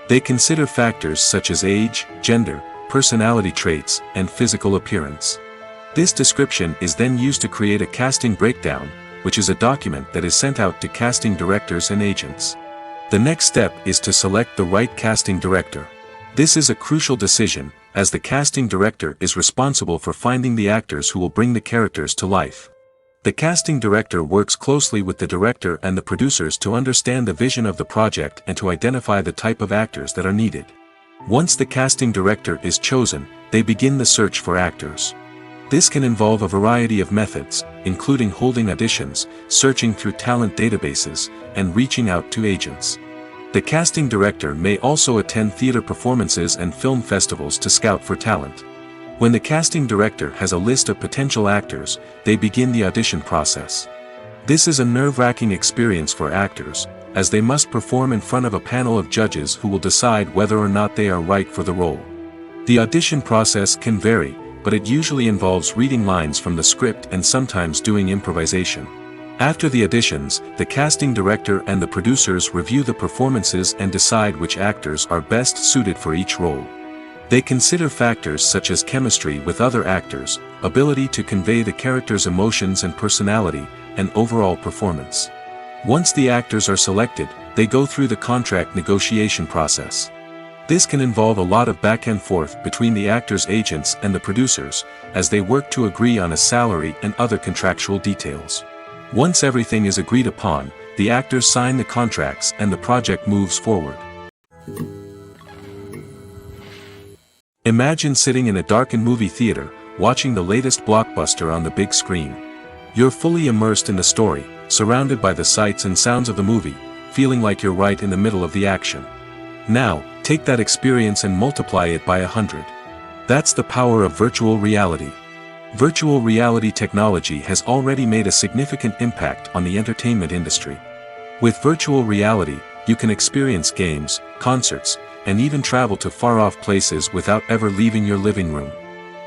Speaker 1: They consider factors such as age, gender, personality traits, and physical appearance. This description is then used to create a casting breakdown, which is a document that is sent out to casting directors and agents. The next step is to select the right casting director. This is a crucial decision, as the casting director is responsible for finding the actors who will bring the characters to life. The casting director works closely with the director and the producers to understand the vision of the project and to identify the type of actors that are needed. Once the casting director is chosen, they begin the search for actors. This can involve a variety of methods, including holding auditions, searching through talent databases, and reaching out to agents. The casting director may also attend theater performances and film festivals to scout for talent. When the casting director has a list of potential actors, they begin the audition process. This is a nerve-wracking experience for actors, as they must perform in front of a panel of judges who will decide whether or not they are right for the role. The audition process can vary, but it usually involves reading lines from the script and sometimes doing improvisation. After the auditions, the casting director and the producers review the performances and decide which actors are best suited for each role. They consider factors such as chemistry with other actors, ability to convey the character's emotions and personality, and overall performance. Once the actors are selected, they go through the contract negotiation process. This can involve a lot of back and forth between the actors' agents and the producers, as they work to agree on a salary and other contractual details. Once everything is agreed upon, the actors sign the contracts and the project moves forward. Imagine sitting in a darkened movie theater, watching the latest blockbuster on the big screen. You're fully immersed in the story, surrounded by the sights and sounds of the movie, feeling like you're right in the middle of the action. Now, take that experience and multiply it by 100. That's the power of virtual reality. Virtual reality technology has already made a significant impact on the entertainment industry. With virtual reality, you can experience games, concerts, and even travel to far-off places without ever leaving your living room.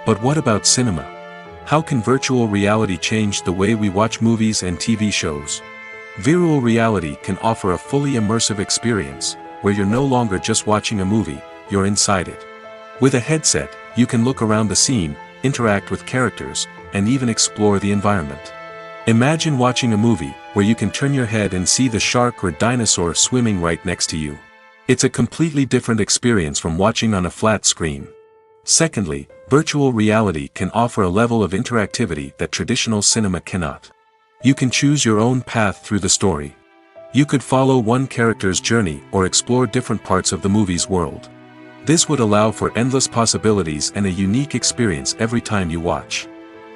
Speaker 1: But what about cinema? How can virtual reality change the way we watch movies and TV shows? Virtual reality can offer a fully immersive experience, where you're no longer just watching a movie, you're inside it. With a headset, you can look around the scene, interact with characters, and even explore the environment. Imagine watching a movie where you can turn your head and see the shark or dinosaur swimming right next to you. It's a completely different experience from watching on a flat screen. Secondly, virtual reality can offer a level of interactivity that traditional cinema cannot. You can choose your own path through the story. You could follow one character's journey or explore different parts of the movie's world. This would allow for endless possibilities and a unique experience every time you watch.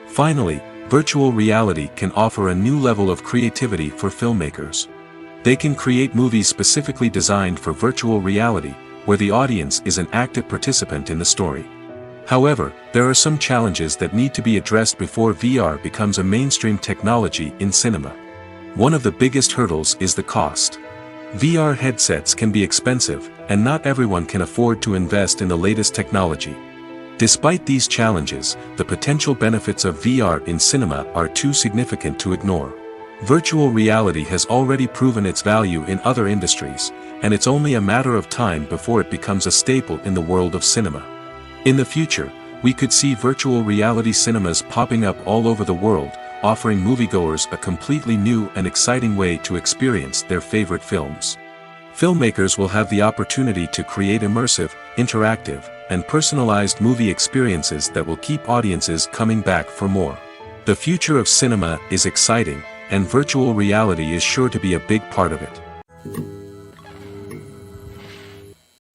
Speaker 1: Finally, virtual reality can offer a new level of creativity for filmmakers. They can create movies specifically designed for virtual reality, where the audience is an active participant in the story. However, there are some challenges that need to be addressed before VR becomes a mainstream technology in cinema. One of the biggest hurdles is the cost. VR headsets can be expensive, and not everyone can afford to invest in the latest technology. Despite these challenges, the potential benefits of VR in cinema are too significant to ignore. Virtual reality has already proven its value in other industries, and it's only a matter of time before it becomes a staple in the world of cinema. In the future, we could see virtual reality cinemas popping up all over the world, offering moviegoers a completely new and exciting way to experience their favorite films. Filmmakers will have the opportunity to create immersive, interactive, and personalized movie experiences that will keep audiences coming back for more. The future of cinema is exciting, and virtual reality is sure to be a big part of it.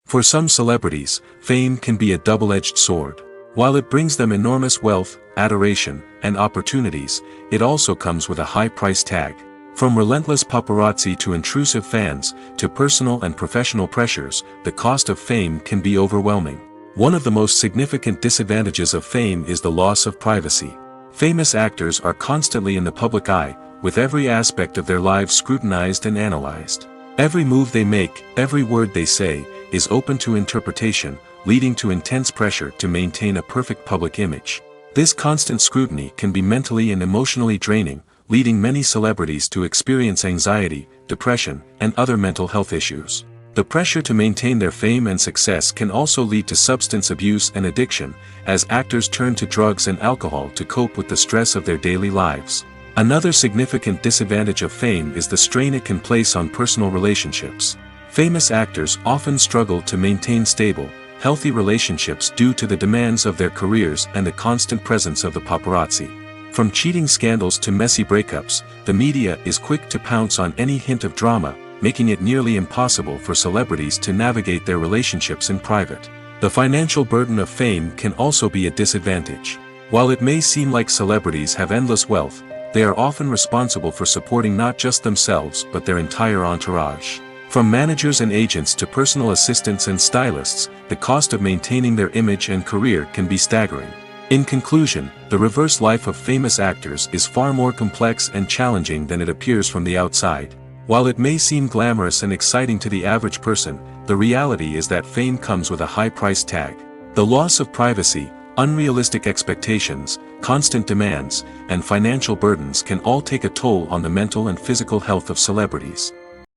Speaker 1: For some celebrities, fame can be a double-edged sword. While it brings them enormous wealth, adoration, and opportunities, it also comes with a high price tag. From relentless paparazzi to intrusive fans, to personal and professional pressures, the cost of fame can be overwhelming. One of the most significant disadvantages of fame is the loss of privacy. Famous actors are constantly in the public eye, with every aspect of their lives scrutinized and analyzed. Every move they make, every word they say, is open to interpretation, leading to intense pressure to maintain a perfect public image. This constant scrutiny can be mentally and emotionally draining, leading many celebrities to experience anxiety, depression, and other mental health issues. The pressure to maintain their fame and success can also lead to substance abuse and addiction, as actors turn to drugs and alcohol to cope with the stress of their daily lives. Another significant disadvantage of fame is the strain it can place on personal relationships. Famous actors often struggle to maintain stable, healthy relationships due to the demands of their careers and the constant presence of the paparazzi. From cheating scandals to messy breakups, the media is quick to pounce on any hint of drama, making it nearly impossible for celebrities to navigate their relationships in private. The financial burden of fame can also be a disadvantage. While it may seem like celebrities have endless wealth, they are often responsible for supporting not just themselves but their entire entourage. From managers and agents to personal assistants and stylists, the cost of maintaining their image and career can be staggering. In conclusion, the reverse life of famous actors is far more complex and challenging than it appears from the outside. While it may seem glamorous and exciting to the average person, the reality is that fame comes with a high price tag. The loss of privacy, unrealistic expectations, constant demands, and financial burdens can all take a toll on the mental and physical health of celebrities.